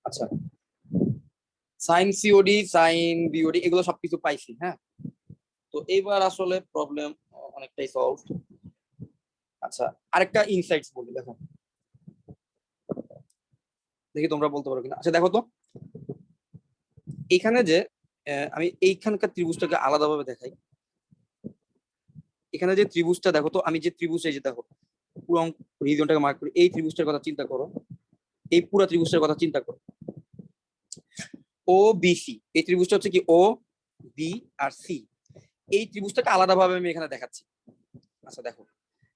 [SPEAKER 1] আচ্ছা, সাইন সিওডি সাইন বিওডি এগুলো সবকিছু পাইছি, হ্যাঁ। তো এইবার আসলে প্রবলেম অনেকটাই সলভ। আচ্ছা, আরেকটা ইনসাইটস বলি, দেখো দেখি তোমরা বলতে পারো কিনা। আচ্ছা দেখো তো, এখানে যে আমি এইখানকার ত্রিভুজটাকে আলাদাভাবে দেখাই। এখানে যে ত্রিভুজটা দেখো তো, আমি যে ত্রিভুজ, এই যে দেখো পুরো রিজিয়নটাকে মার্ক করি, এই ত্রিভুজটার কথা চিন্তা করো, এই পুরো ত্রিভুজটার কথা চিন্তা করো। ও বিসি, এই ত্রিভুজটা হচ্ছে কি ও বি আর সি, এই ত্রিভুজটাকে আলাদাভাবে আমি এখানে দেখাচ্ছি। আচ্ছা দেখো,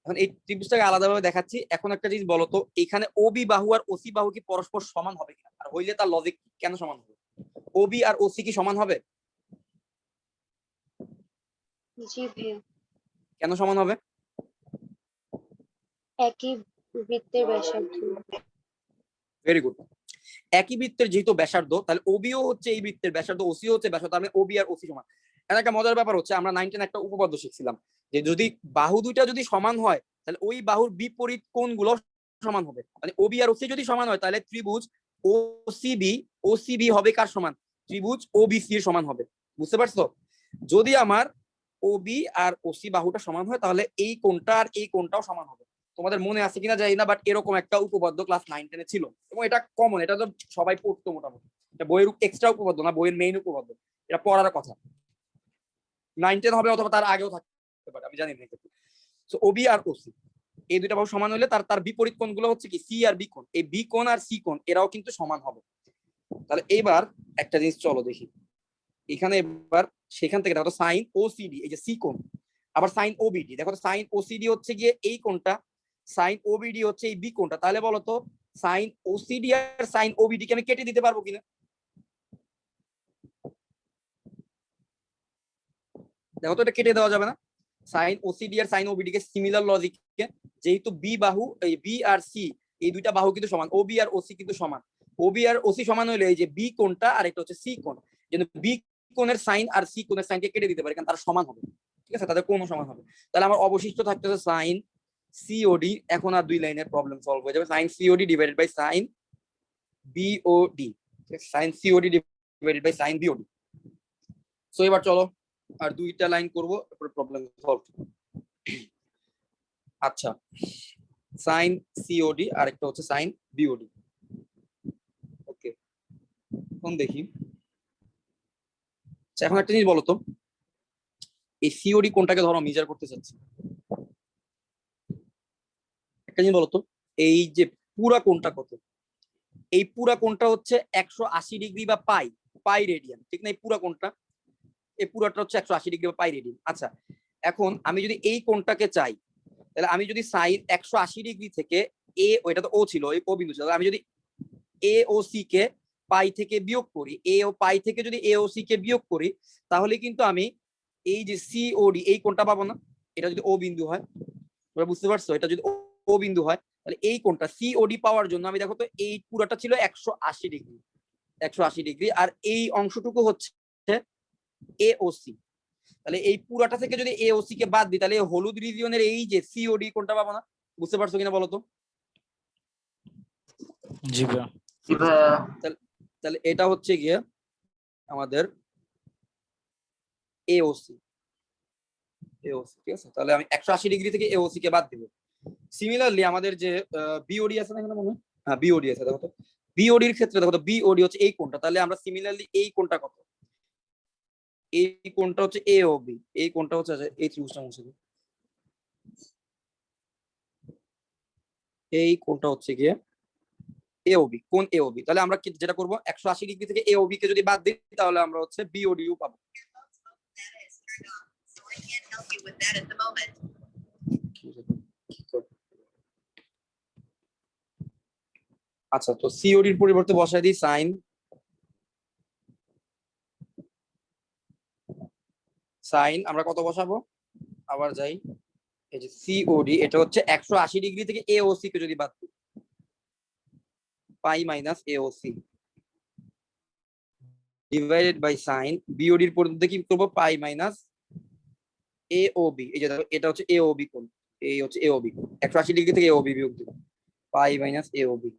[SPEAKER 1] এখন এই ত্রিভুজটাকে আলাদাভাবে দেখাচ্ছি। এখন একটা জিনিস বলো তো, এখানে ওবি বাহু আর ওসি বাহু কি পরস্পর সমান হবে কিনা, আর হইলে তার লজিক কেন সমান হবে? ওবি আর ওসি কি সমান হবে?
[SPEAKER 2] জি ভাইয়া।
[SPEAKER 1] কেন সমান হবে?
[SPEAKER 2] একই বৃত্তের ব্যাসার্ধ।
[SPEAKER 1] Very good. একই বৃত্তের যেহেতু ব্যাসার্ধ, তাহলে ওবিও হচ্ছে এই বৃত্তের ব্যাসার্ধ, ওসিও হচ্ছে ব্যাসার্ধ, তার মানে ওবি আর ওসি সমান। এখন একটা মজার ব্যাপার হচ্ছে, আমরা 9-10 একটা উপপাদ্য শিখছিলাম যে যদি বাহু দুইটা যদি সমান হয়, তাহলে ওই বাহুর বিপরীত কোণগুলো সমান হবে। মানে ওবি আর ওসি যদি সমান হয়, তাহলে ত্রিভুজ ওসিবি হবে কার সমান? ত্রিভুজ ওবিসি এর সমান হবে। বুঝতে পারছো? যদি আমার ওবি আর ওসি বাহুটা সমান হয়, তাহলে এই কোণটা আর এই কোণটাও সমান হবে। তোমাদের মনে আছে কিনা জানি না, বাট এরকম একটা উপপাদ্য ক্লাস 9-10 ছিল, এবং এটা কমন, এটা তো সবাই পড়তো মোটামুটি। এটা বইয়ের এক্সট্রা উপপাদ্য না, বইয়ের মেইন উপপাদ্য। এটা পড়ার কথা, 9-10 হবে অথবা তার আগেও থাকতে পারে, আমি জানি না। সো ওবি আর ওসি এই দুইটা বাহু সমান হলে তার তার বিপরীত কোণগুলো হচ্ছে কি সি আর বি কোণ, এই বি কোণ আর সি কোণ এরাও কিন্তু সমান হবে। তাহলে এইবার একটা জিনিস চলো দেখি, এখানে এবার সেখান থেকে দেখো সাইন ওসিডি, এই যে সি কোণ, আবার সাইন ওবিডি, দেখো তো সাইন ওসিডি হচ্ছে গিয়ে এই কোণটা, সাইন ওবিডি হচ্ছে এই বি কোণটা। তাহলে বলো তো সাইন ওসিডি আর সাইন ওবিডি কে আমি কেটে দিতে পারবো কিনা? দেখো তো এটা কেটে দেওয়া যাবে না। সাইন ওসিডি আর সাইন ওবিডি কে সিমিলার লজিকে, যেহেতু বি বাহু, এই বি আর সি এই দুইটা বাহু কিন্তু সমান, ওবি আর ওসি কিন্তু সমান। ওবি আর ওসি সমান হলে এই যে বি কোণটা আর একটা হচ্ছে সি কোণ, যেন বি কোণের সাইন আর সি কোণের সাইনকে কেটে দিতে পারে, কারণ তারা সমান হবে। ঠিক আছে, তাদের কোণও সমান হবে। তাহলে আমার অবশিষ্ট থাকতেছে সাইন সিওডি। এখন আর দুই লাইনের প্রবলেম সলভ হয়ে যাবে, sine COD divided by sine BOD, sine COD divided by sine BOD. So এবার চলো আর দুইটা লাইন করবো, তারপরে প্রবলেম সলভ। আচ্ছা, সাইন সিওডি আর একটা হচ্ছে সাইন বিওডি। ওকে, এখন দেখি। আচ্ছা, এখন একটা জিনিস বলো তো, এই সিওডি কোনটাকে ধরো মেজার করতে চাচ্ছি, একটা জিনিস বলো তো, এই যে পুরা কোণটা কত? এই পুরা কোণটা হচ্ছে 180 ডিগ্রি বা পাই পাই রেডিয়ান, ঠিক না? এই পুরা কোণটা, এই পুরাটা হচ্ছে 180 ডিগ্রি বা পাই রেডিয়ান। আচ্ছা, এখন আমি যদি এই কোণটাকে চাই, তাহলে আমি যদি সাইন 180 ডিগ্রি থেকে ওইটা তো ও ছিল, এই ও বিন্দু ছিল, আমি যদি এ ও সি কে পাই থেকে বিয়োগ করি, এ ও পাই থেকে যদি এ ও সি কে বিয়োগ করি, তাহলে কিন্তু আমি এই যে সিওডি এই কোণটা পাবো না। এটা যদি ও বিন্দু হয়, তোমরা বুঝতে পারছো, এটা যদি ও বিন্দু হয়, তাহলে এই কোণটা সিওডি পাওয়ার জন্য আমি দেখো তো এই পুরোটা ছিল 180 ডিগ্রি, 180 ডিগ্রি, আর এই অংশটুকু হচ্ছে এ ও সি। তাহলে এই পুরাটা থেকে যদি এ ও সি কে বাদ দিই, তাহলে হলুদ রিজিয়নের এই যে সিওডি কোণটা পাবো না। বুঝতে পারছো কিনা বলো তো?
[SPEAKER 3] জি ভাইয়া।
[SPEAKER 1] তাহলে এটা হচ্ছে গিয়ে আমাদের এওসি, এওসি, ঠিক আছে। তাহলে আমি 180 ডিগ্রি থেকে এওসি কে বাদ দিব। সিমিলারলি আমাদের যে বিওডি আছে না এখানে মনে হয়, হ্যাঁ বিওডি আছে, দেখো তো বিওডির ক্ষেত্রে দেখো তো বিওডি হচ্ছে এই কোণটা, তাহলে আমরা সিমিলারলি এই কোণটা কত, এই কোণটা হচ্ছে এওবি, এই কোণটা হচ্ছে এই ত্রিভুজটা মুছে দিই, এই কোণটা হচ্ছে গিয়ে এওবি, কোণ এওবি। তাহলে আমরা যেটা করব, 180 ডিগ্রি থেকে এওবি কে যদি বাদ দিই, তাহলে আমরা হচ্ছে বিওডিও পাবো। আচ্ছা, তো সিওডির পরিবর্তে বসাই দিই সাইন, সাইন আমরা কত বসাবো, আবার যাই, এই যে সিওডি এটা হচ্ছে 180 ডিগ্রি থেকে এওসি কে যদি বাদ দিই, pi minus AOC, divided by sine BOD এর পরিবর্তে কি করবো পাই মাইনাস এওবি। এই যে দেখো এটা হচ্ছে এওবি কোণ, এই হচ্ছে এওবি 180 ডিগ্রি থেকে এওবি বিয়োগ দিব pi minus AOB.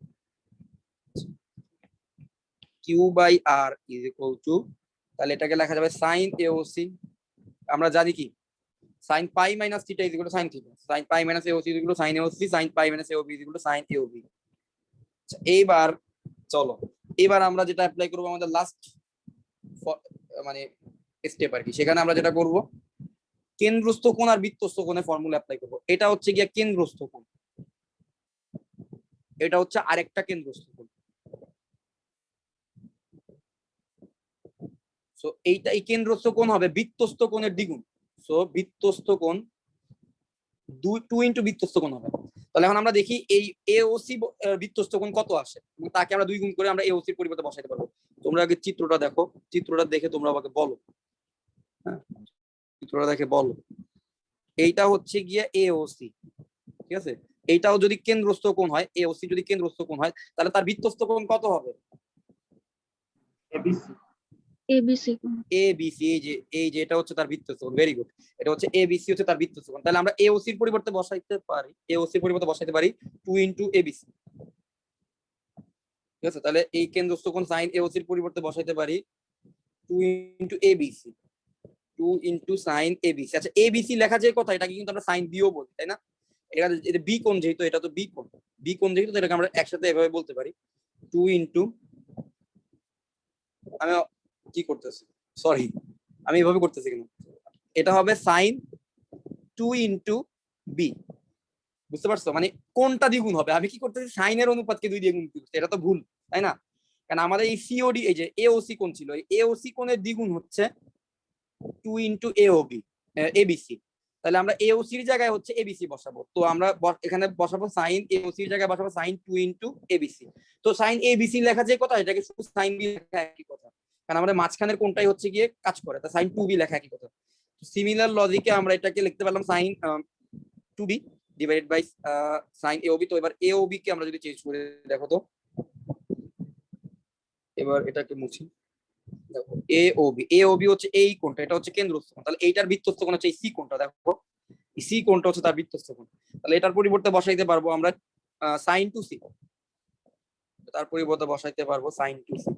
[SPEAKER 1] Q by R is equal to, তাহলে এটাকে লেখা যাবে সাইন এওসি। আমরা জানি কি sine pi minus theta is equal to sine theta, sine pi minus AOC is equal to sine AOC, sine pi minus AOB is equal to sine AOB. এইবার চলো, এবার আমরা যেটা অ্যাপ্লাই করবো আমাদের লাস্ট মানে স্টেপ আর কি, সেখানে আমরা যেটা করব কেন্দ্রস্থ কোণ আর বৃত্তস্থ কোণের ফর্মুলা অ্যাপ্লাই করব। এটা হচ্ছে গিয়ে কেন্দ্রস্থ কোণ, এটা হচ্ছে আরেকটা কেন্দ্রস্থ কোণ। সো এইটা এই কেন্দ্রস্থ কোণ হবে বৃত্তস্থ কোণের দ্বিগুণ। সো বৃত্তস্থ কোণ 2 ইনটু বৃত্তস্থ কোণ হবে। তাহলে এখন আমরা দেখি এই এওসি বৃত্তস্থ কোণ কত আসে, তাকে আমরা 2 গুণ করে আমরা এওসির পরিবর্তে বসাইতে পারবো। তোমরা আগে চিত্রটা দেখো, চিত্রটা দেখে তোমরা আমাকে বলো। হ্যাঁ, চিত্রটা দেখে বলো। এইটা হচ্ছে গিয়ে এওসি, ঠিক আছে। এইটাও যদি কেন্দ্রস্থ কোণ হয়, এওসি যদি কেন্দ্রস্থ কোণ হয়, তাহলে তার বৃত্তস্থ কোণ কত হবে?
[SPEAKER 3] এবিসি।
[SPEAKER 2] এবিসি কোণ।
[SPEAKER 1] এবিসি, এই যে এটা হচ্ছে তার বৃত্তস্থ কোণ। ভেরি গুড, এটা হচ্ছে এবিসি হচ্ছে তার বৃত্তস্থ কোণ। তাহলে আমরা এওসির পরিবর্তে বসাইতে পারি, এওসির পরিবর্তে বসাইতে পারি 2 ইনটু এবিসি, ঠিক আছে। তাহলে এই কেন্দ্রস্থ কোণ সাইন এওসির পরিবর্তে বসাইতে পারি 2 into ABC, 2 into sign ABC. আচ্ছা এবিসি লেখা যায় কথা, এটাকে কিন্তু আমরা সাইন বিও বলি, তাই না? এটা বি কোণ যেহেতু, এটা তো বি কোণ, বি কোণ যেহেতু এটাকে আমরা একসাথে এভাবে বলতে পারি 2 ইনটু, আমি কি করতেছি, সরি আমি এভাবে করতেছি কেন, এটা হবে সাইন 2 ইনটু বি। বুঝতে পারছো? মানে কোনটা দ্বিগুণ হবে, আমি কি করতেছি সাইনের অনুপাতকে 2 দিয়ে গুণ করতেছি, এটা তো ভুল, তাই না? কারণ আমাদের এই সিওডি, এই যে এওসি কোণ ছিল, এই এওসি কোণের দ্বিগুণ হচ্ছে 2 ইনটু এওবি, এবিসি। তাহলে আমরা এওসির জায়গায় হচ্ছে এবিসি বসাবো। তো আমরা এখানে বসাবো সাইন এওসির জায়গায় বসাবো সাইন 2 ইনটু এবিসি। তো সাইন এবিসি লেখা যে কথা, এটাকে শুধু সাইন বি লেখা একই কথা, কারণ আমাদের মাঝখানের কোণটাই হচ্ছে গিয়ে কাজ করে, তা সাইন 2 বি লেখা একই কথা। সিমিলার লজিকে আমরা এটাকে লিখতে পারলাম sine 2 B divided by sine AOB. তো এবার এওবি কে আমরা যদি চেঞ্জ করে দেখো তো, এবার এটাকে মুছি, দেখো এওবি, এওবি হচ্ছে এই কোণটা, এটা হচ্ছে কেন্দ্রস্থ কোণ। তাহলে এইটার বৃত্তস্থ কোণ হচ্ছে এই সি কোণটা, দেখো এই সি কোণটা হচ্ছে তার বৃত্তস্থ কোণ। তাহলে এটার পরিবর্তে বসাইতে পারবো আমরা সাইন টু সি, তার পরিবর্তে বসাইতে পারবো সাইন টু সি।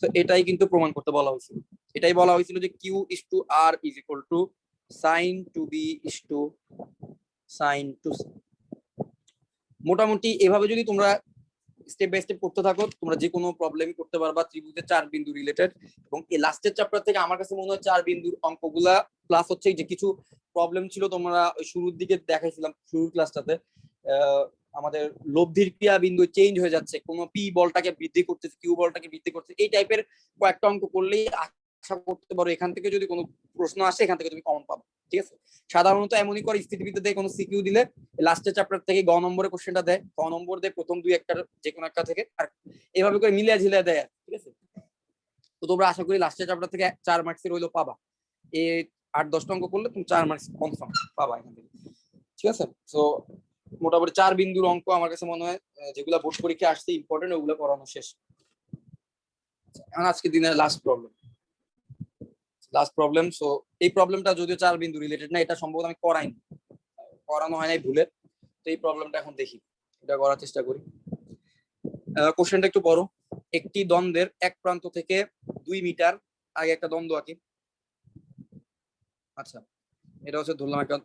[SPEAKER 1] তো এটাই কিন্তু প্রমাণ করতে বলা হয়েছিল, এটাই বলা হয়েছিল যে Q is to R is equal to sine two B is to sine two C. মোটামুটি এভাবে যদি তোমরা স্টেপ বাই স্টেপ করতে থাকো, তোমরা যে কোনো প্রবলেমই করতে পারবা ত্রিভুজের 4 বিন্দু রিলেটেড। এবং এই লাস্টের চ্যাপ্টার থেকে আমার কাছে মনে হয় 4 বিন্দুর অঙ্কগুলা প্লাস হচ্ছে যে কিছু প্রবলেম ছিল তোমরা ওই শুরুর দিকে দেখাইছিলাম শুরুর ক্লাসটাতে, আমাদের লব্ধির ক্রিয়া বিন্দু চেঞ্জ হয়ে যাচ্ছে, কোন পি বলটাকে বৃদ্ধি করতেছে, কিউ বলটাকে বৃদ্ধি করছে, এই টাইপের কয়েকটা অঙ্ক করলেই আশা করতে পারো এখান থেকে যদি কোনো প্রশ্ন আসে এখান থেকে তুমি কমন পাবে, ঠিক আছে। সাধারণত এমনই করে স্থিতিবিদ্যাতে কোনো সিকিউ দিলে লাস্টের চ্যাপ্টার থেকে গ নম্বরের কোশ্চেনটা দেয়, ক নম্বর দেয় প্রথম 2-1টার যে কোনো একটা থেকে, আর এভাবে করে মিলিয়ে ঝিলিয়ে দেয়, ঠিক আছে। তো তোমরা আশা করি লাস্টের চ্যাপ্টার থেকে 4 মার্কসের হইলো পাবা, এই 8-10টা অঙ্ক করলে তুমি 4 মার্কস কনফার্ম পাবা এখান থেকে, ঠিক আছে। তো মোটামুটি 4 বিন্দুর অঙ্ক আমার কাছে মনে হয় যেগুলো বোর্ড পরীক্ষা আসছে ইম্পর্টেন্ট ওগুলো করানো শেষ। এখন আজকে দিনের লাস্ট প্রবলেম। সো এই প্রবলেমটা যদিও 4 বিন্দু রিলেটেড না, এটা সম্ভবত আমি করানো হয় নাই ভুলে। তো এই প্রবলেমটা এখন দেখি, এটা করার চেষ্টা করি। কোশ্চেনটা একটু বড়। একটি দ্বন্দ্বের এক প্রান্ত থেকে 2 মিটার আগে একটা দ্বন্দ্ব আঁকি। আচ্ছা এটা হচ্ছে ধরলাম একটা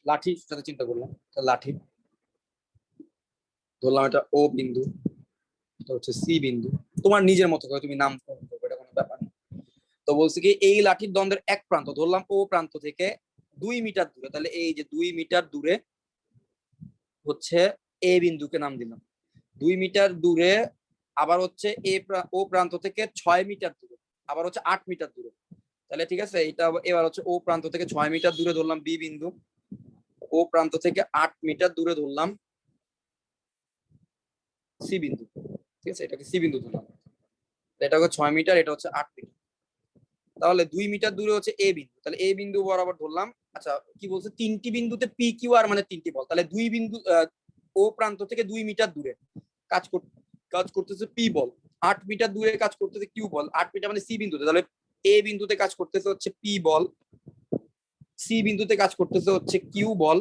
[SPEAKER 1] লাঠির সাথে চিন্তা করলাম, লাঠি ধরলাম এটা ও বিন্দু, এটা হচ্ছে সি বিন্দু, তোমার নিজের মতো করে তুমি নাম করবে, এটা কোনো ব্যাপার না। তো বলছি কি এই লাঠির দ্বন্দ্বের এক প্রান্ত ধরলাম ও প্রান্ত থেকে 2 মিটার দূরে, তাহলে এই যে 2 মিটার দূরে হচ্ছে এ বিন্দুকে নাম দিলাম, 2 মিটার দূরে আবার হচ্ছে ও প্রান্ত থেকে 6 মিটার দূরে, আবার হচ্ছে 8 মিটার দূরে। তাহলে ঠিক আছে, এটা এবার হচ্ছে ও প্রান্ত থেকে 6 মিটার দূরে ধরলাম বি বিন্দু, ও প্রান্ত থেকে 8 মিটার দূরে ধরলাম সি বিন্দু, ঠিক আছে, এটাকে সি বিন্দু ধরলাম। এটা হচ্ছে 6 মিটার, এটা হচ্ছে 8 মিটার। তাহলে 2 মিটার দূরে হচ্ছে এ বিন্দু, তাহলে এ বিন্দু বরাবর ধরলাম। আচ্ছা কি বলছে, 3টি বিন্দুতে পি কিউ আর মানে 3টি বল, তাহলে 2 বিন্দু ও প্রান্ত থেকে 2 মিটার দূরে কাজ করতে কাজ করতেছে পি বল, 8 মিটার দূরে কাজ করতেছে কিউ বল, 8 মিটার মানে সি বিন্দুতে, তাহলে এ বিন্দুতে কাজ করতেছে হচ্ছে পি বল, সি বিন্দুতে কাজ করতেছে হচ্ছে কিউ বল,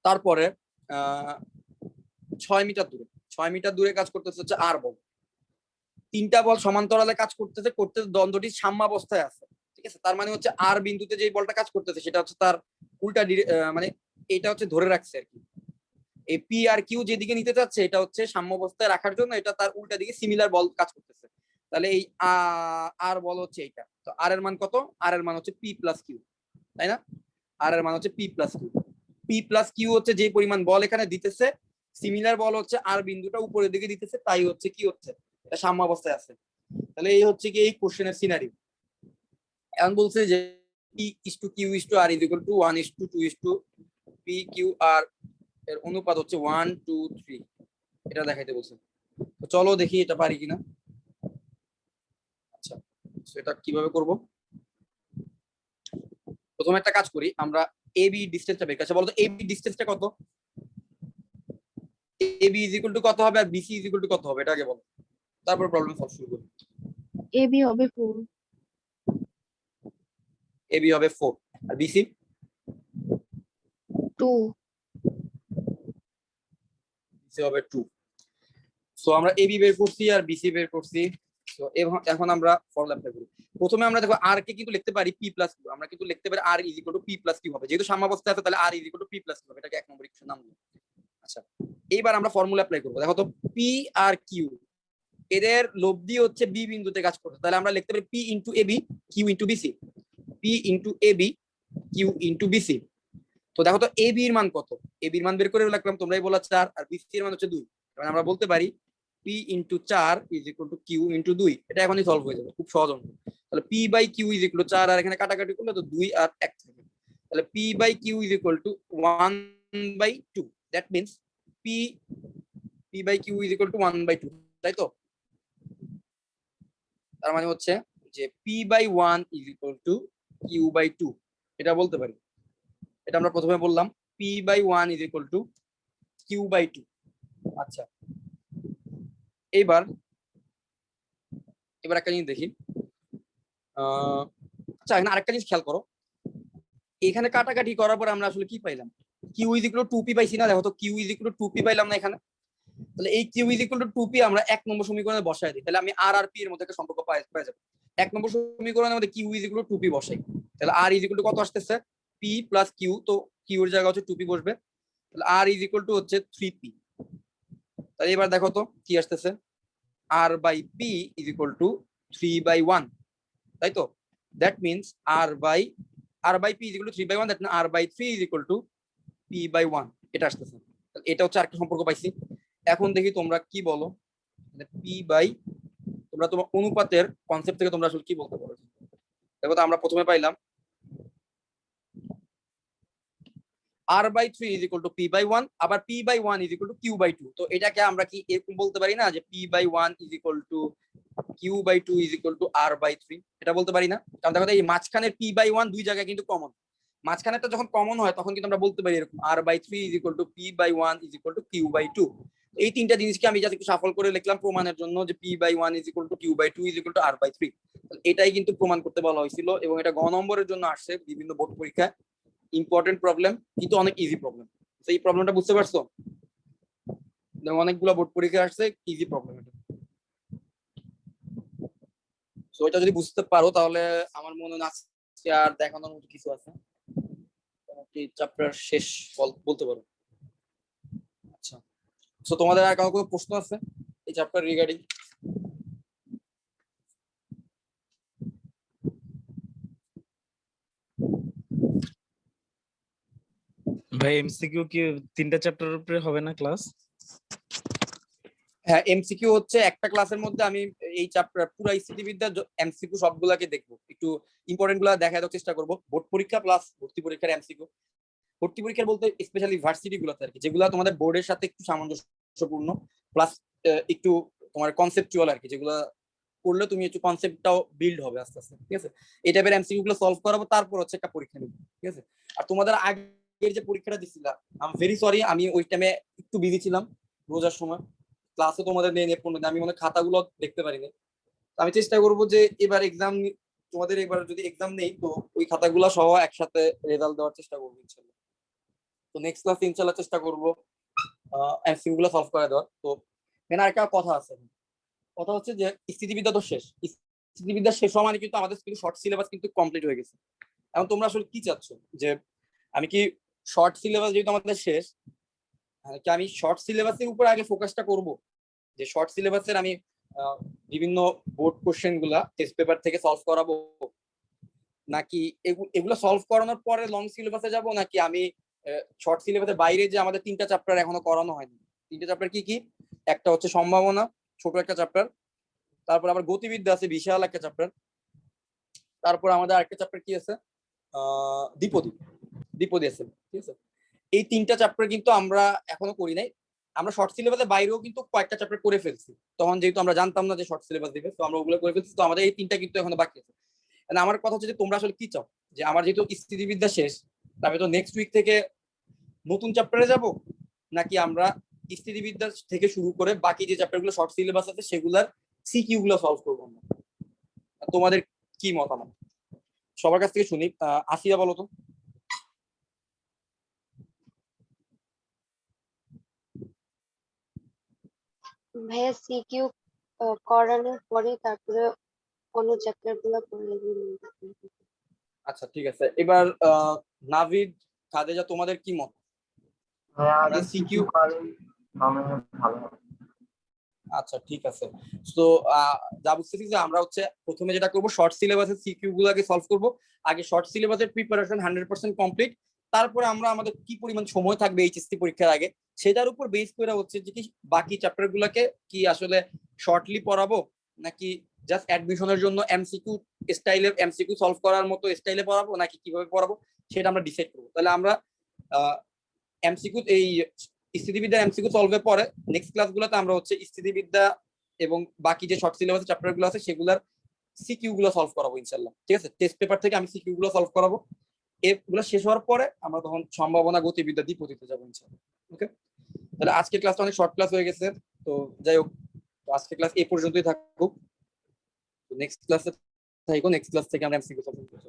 [SPEAKER 1] তারপরে 6 মিটার দূরে, 6 মিটার দূরে কাজ করতেছে হচ্ছে আর বল। তিনটা বল সমান্তরালে কাজ করতেছে, দ্বন্দ্বটি সাম্যাবস্থায় আছে, ঠিক আছে। তার মানে হচ্ছে আর বিন্দুতে যে বলটা কাজ করতেছে সেটা হচ্ছে তার উল্টা মানে এটা হচ্ছে ধরে রাখছে আর কি, এই পি আর কিউ যেদিকে নিতে চাচ্ছে এটা হচ্ছে সাম্যাবস্থায় রাখার জন্য এটা তার উল্টা দিকে সিমিলার বল কাজ করতেছে। তাহলে এই আর বল হচ্ছে এইটা, তো আর এর মান কত? আর এর মান হচ্ছে পি প্লাস কিউ, তাই না? আর এর মান হচ্ছে P plus Q. P plus Q হচ্ছে যে পরিমাণ বল এখানে দিতেছে, সিমিলার বল হচ্ছে আর বিন্দুটা উপরের দিকে দিতেছে, তাই হচ্ছে কি হচ্ছে এটা সাম্যাবস্থায় আছে। তাহলে এই হচ্ছে কি এই কোশ্চেনের সিনারি। এখন বলছে যে P is to Q is to R is equal to 1:2 is to P Q R এর অনুপাত হচ্ছে 1:3, এটা দেখাইতে বলছে। তো চলো দেখি এটা পারি কিনা। আচ্ছা, এটা কিভাবে করব? প্রথমে একটা কাজ করি, আমরা এ বি ডিসটেন্সটা বের করছি। বলতো এ বি ডিসটেন্সটা কত? A B is equal to কত হবে আর বিসি ইজ ইকুয়াল টু কত হবে এটা আগে বলো, তারপর প্রবলেম সলভ শুরু করি।
[SPEAKER 2] AB হবে 4,
[SPEAKER 1] এ বি হবে 4 আর বিসি
[SPEAKER 2] 2,
[SPEAKER 1] হবে 2। সো আমরা এ বি বের করছি আর বিসি বের করছি। তো এখন আমরা ফর্মুলা অ্যাপ্লাই করি। প্রথমে আমরা দেখো আর কে কিন্তু লিখতে পারি পি প্লাস কিউ, আমরা কিন্তু লিখতে পারি R is equal to P plus Q হবে, যেহেতু সাম্যাবস্থায় আছে তাহলে R is equal to P plus Q হবে, এটাকে এক নম্বর ইকুয়েশন নাম দিই। আচ্ছা, এইবার আমরা ফর্মুলা অ্যাপ্লাই করব। দেখো তো পি আর কিউ এদের লব্ধি হচ্ছে বি বিন্দুতে কাজ করছে, তাহলে আমরা লিখতে পারি P into A B Q into BC, P into A B Q into BC. তো দেখো তো এ বি এর মান কত? এ বি এর মান বের করে রাখলাম, তোমরাই বলা 4 আর বিসি এর মান হচ্ছে 2, মানে আমরা বলতে পারি P into 4 is equal to Q into 2। এটা এখনই সলভ হয়ে যাবে, খুব সহজ অঙ্ক। তাহলে p by q is equal to 4 আর এখানে কাটাকাটি করলে তো 2 আর 1 থাকবে, তাহলে p by q is equal to 1/2। That means p p by q is equal to 1/2, তাই তো? তার মানে হচ্ছে যে P by 1 is equal to Q by 2, এটা বলতে পারি। এটা আমরা প্রথমে বললাম p by 1 is equal to Q by 2। আচ্ছা, এবার একটা জিনিস দেখি। আচ্ছা, এখানে আরেকটা জিনিস খেয়াল করো, এখানে কাটাকাটি করার পর আমরা আসলে কি পাইলাম? Q is equal to 2p পাইছি না? দেখো তো Q is equal to 2p পাইলাম না এখানে? তাহলে এই Q is equal to 2p আমরা এক নম্বর সমীকরণে বসাই দিই, তাহলে আমি আর আর পি এর মধ্যে একটা সম্পর্ক পেয়ে যাব। এক নম্বর সমীকরণের মধ্যে Q is equal to 2p বসাই, তাহলে আর ইজ ইকুয়াল টু কত আসতেছে? পি প্লাস কিউ, তো কিউ এর জায়গা হচ্ছে 2p বসবে, তাহলে আর ইজ ইকুয়াল টু হচ্ছে 3p। তাহলে এবার দেখো তো কি আসতেছে, R by P is equal to 3/1, তাই তো? That means R by P is equal to 3/1, that means R by 3 is equal to p/1, এটা আসতেছে। এটা হচ্ছে আরেকটা সম্পর্ক পাইছি। এখন দেখি তোমরা কি বলো, পি বাই, তোমরা তোমার অনুপাতের কনসেপ্ট থেকে তোমরা আসলে কি বলতে পারো? দেখো তো আমরা প্রথমে পাইলাম R by 3 is equal to p/1, আবার p/1 is equal to q/2। তো এটাকে আমরা কি এরকম বলতে পারি না যে p/1 is equal to q/2 is equal to r/3? এটা বলতে পারি না? কারণ দেখো এই মাঝখানে p/1 দুই জায়গায় কিন্তু কমন, মাঝখানেটা যখন কমন হয় তখন কিন্তু আমরা বলতে পারি এরকম r/3 is equal to p/1 is equal to q/2। এই তিনটা জিনিসকে আমি জাস্ট একটু সাফল করে লিখলাম প্রমাণের জন্য যে p/1 is equal to q/2 is equal to r/3। এটাই কিন্তু প্রমাণ করতে বলা হয়েছিল এবং এটা গ নম্বরের জন্য আসছে বিভিন্ন বোর্ড পরীক্ষায়। ইম্পর্টেন্ট প্রবলেম, কিন্তু অনেক ইজি প্রবলেম। তো এই প্রবলেমটা বুঝতে পারছো? অনেকগুলো বোর্ড পরীক্ষা আসছে, ইজি প্রবলেম এটা। তো এটা যদি বুঝতে পারো তাহলে আমার মনে হয় আজকে আর দেখানোর মতো কিছু আছে, চ্যাপ্টার শেষ বলতে পারো। আচ্ছা, তো তোমাদের আর কোনো প্রশ্ন আছে এই চ্যাপ্টার রিগার্ডিং?
[SPEAKER 3] ভাই এমসিকিউ কি 3টা চ্যাপ্টারের উপরে হবে না ক্লাস?
[SPEAKER 1] হ্যাঁ, এমসিকিউ হচ্ছে একটা ক্লাসের মধ্যে আমি এই চ্যাপ্টার পুরো স্থিতিবিদ্যার এমসিকিউ সবগুলাকে দেখবো, একটু ইম্পর্টেন্ট গুলা দেখার চেষ্টা করবো। বোর্ড পরীক্ষা প্লাস ভর্তি পরীক্ষার এমসিকিউ। ভর্তি পরীক্ষা বলতে স্পেশালি ভার্সিটি গুলোতে আর কি, যেগুলো তোমাদের বোর্ডের সাথে একটু সামঞ্জস্যপূর্ণ, প্লাস একটু তোমার কনসেপচুয়াল আর কি, যেগুলো করলে তুমি একটু কনসেপ্টটাও বিল্ড হবে আস্তে আস্তে, ঠিক আছে? এই টাইপের এমসিকিউ গুলো সলভ করাবো, তারপর হচ্ছে একটা পরীক্ষা নেবো, ঠিক আছে? আর তোমাদের আগের যে পরীক্ষাটা দিছিলাম, আই এম ভেরি সরি, আমি ওই টাইমে একটু বিজি ছিলাম, রোজার সময় ক্লাসে তোমাদের নেই 15 দিন, আমি মনে হয় খাতাগুলো দেখতে পারিনি। তো আমি চেষ্টা করব যে এবার এক্সাম, তোমাদের এবার যদি এক্সাম নেই তো ওই খাতাগুলো সহ একসাথে রেজাল্ট দেওয়ার চেষ্টা করবো ইনশাল্লাহ। তো নেক্সট ক্লাসে ইনশাল্লাহ চেষ্টা করবো এমসিকিউ গুলো সলভ করে দেওয়ার। তো এখানে আরেকটা কথা আছে, কথা হচ্ছে যে স্থিতিবিদ্যা তো শেষ, স্থিতিবিদ্যা শেষ হওয়া মানে কিন্তু আমাদের কিন্তু শর্ট সিলেবাস কিন্তু কমপ্লিট হয়ে গেছে। এখন তোমরা আসলে কি চাচ্ছ, যে আমি কি শর্ট সিলেবাস যেহেতু আমাদের শেষ, কি আমি শর্ট সিলেবাসের উপর আগে ফোকাসটা করব, যে শর্ট সিলেবাসের আমি বিভিন্ন বোর্ড কোশ্চেন গুলা টেস্ট পেপার থেকে সলভ করাবো, নাকি এগুলো সলভ করানোর পরে লং সিলেবাসে যাব, নাকি আমি শর্ট সিলেবাসের বাইরে যে আমাদের 3টা চ্যাপ্টার এখনো করানো হয়নি, 3টে চ্যাপ্টার কি কি, একটা হচ্ছে সম্ভাবনা, ছোট একটা চ্যাপ্টার, তারপর আবার গতিবিদ্যা আছে বিশাল একটা চ্যাপ্টার, তারপর আমাদের আরেকটা চ্যাপ্টার কি আছে দ্বিপদী, দ্বিপদী আছে, ঠিক আছে। এই 3টা চ্যাপ্টার কিন্তু আমরা এখনো করি নাই। আমরা শর্ট সিলেবাসের বাইরেও কিন্তু কয়েকটা চ্যাপ্টার করে ফেলছি, তখন যেহেতু আমরা জানতাম না যে শর্ট সিলেবাস দিবে, তো আমরা ওগুলো করে ফেলছি। তো আমাদের এই 3টা কিন্তু এখনো বাকি আছে। আমার কথা হচ্ছে যে তোমরা আসলে কি চাও, যে আমার যেহেতু স্থিতিবিদ্যা শেষ, তবে তো নেক্সট উইক থেকে নতুন চ্যাপ্টারে যাব, নাকি আমরা স্থিতিবিদ্যা থেকে শুরু করে বাকি যে চ্যাপ্টারগুলো শর্ট সিলেবাস আছে সেগুলার সিকিউ গুলো সলভ করবো আমরা? তোমাদের কি মতামত সবার কাছ থেকে শুনি। আসিয়া বলো তো।
[SPEAKER 2] ভাইয়া সিকিউ করানোর পরে তারপরে অন্য চ্যাপ্টার গুলো পড়লে
[SPEAKER 1] আচ্ছা ঠিক আছে, এবার নাভিদ, খাদেজা, তোমাদের কি মত?
[SPEAKER 4] আগে
[SPEAKER 1] সিকিউ,
[SPEAKER 4] ভালো হবে।
[SPEAKER 1] আচ্ছা ঠিক আছে। তো যা বুঝতেছি যে আমরা হচ্ছে প্রথমে যেটা করব, শর্ট সিলেবাসের সিকিউ গুলোকে সলভ করব। আগে শর্ট সিলেবাসের প্রিপারেশন 100% কমপ্লিট, তারপরে আমরা আমাদের কি পরিমাণ সময় থাকবে এইচএসসি পরীক্ষার আগে সেটার উপর বেস করে হচ্ছে যে কি বাকি চ্যাপ্টার গুলাকে কি আসলে শর্টলি পড়াবো, নাকি জাস্ট অ্যাডমিশনের জন্য এমসিকিউ স্টাইলে এমসিকিউ সলভ করার মতো স্টাইলে পড়াবো, নাকি কিভাবে পড়াবো সেটা আমরা ডিসাইড করবো। তাহলে আমরা এমসিকিউ এই স্থিতিবিদ্যা এমসিকিউ সলভের পরে নেক্সট ক্লাসগুলোতে আমরা হচ্ছে স্থিতিবিদ্যা এবং বাকি যে শর্ট সিলেবাসের চ্যাপ্টার গুলো আছে সেগুলোর সিকিউ গুলো সলভ করাবো ইনশাল্লাহ, ঠিক আছে। টেস্ট পেপার থেকে আমি সিকিউ গুলো সলভ করাবো, এগুলো শেষ হওয়ার পরে আমরা তখন সম্ভাবনা, গতিবিদ্যা, দ্বিপদীতে যাবো ইনশাল্লাহ। ওকে, তাহলে আজকের ক্লাসটা অনেক শর্ট ক্লাস হয়ে গেছে। তো যাই হোক, আজকের ক্লাস এই পর্যন্তই থাকুক। নেক্সট ক্লাসে থাকবো, নেক্সট ক্লাস থেকে আমরা এমসিকিউ সলভ করবো।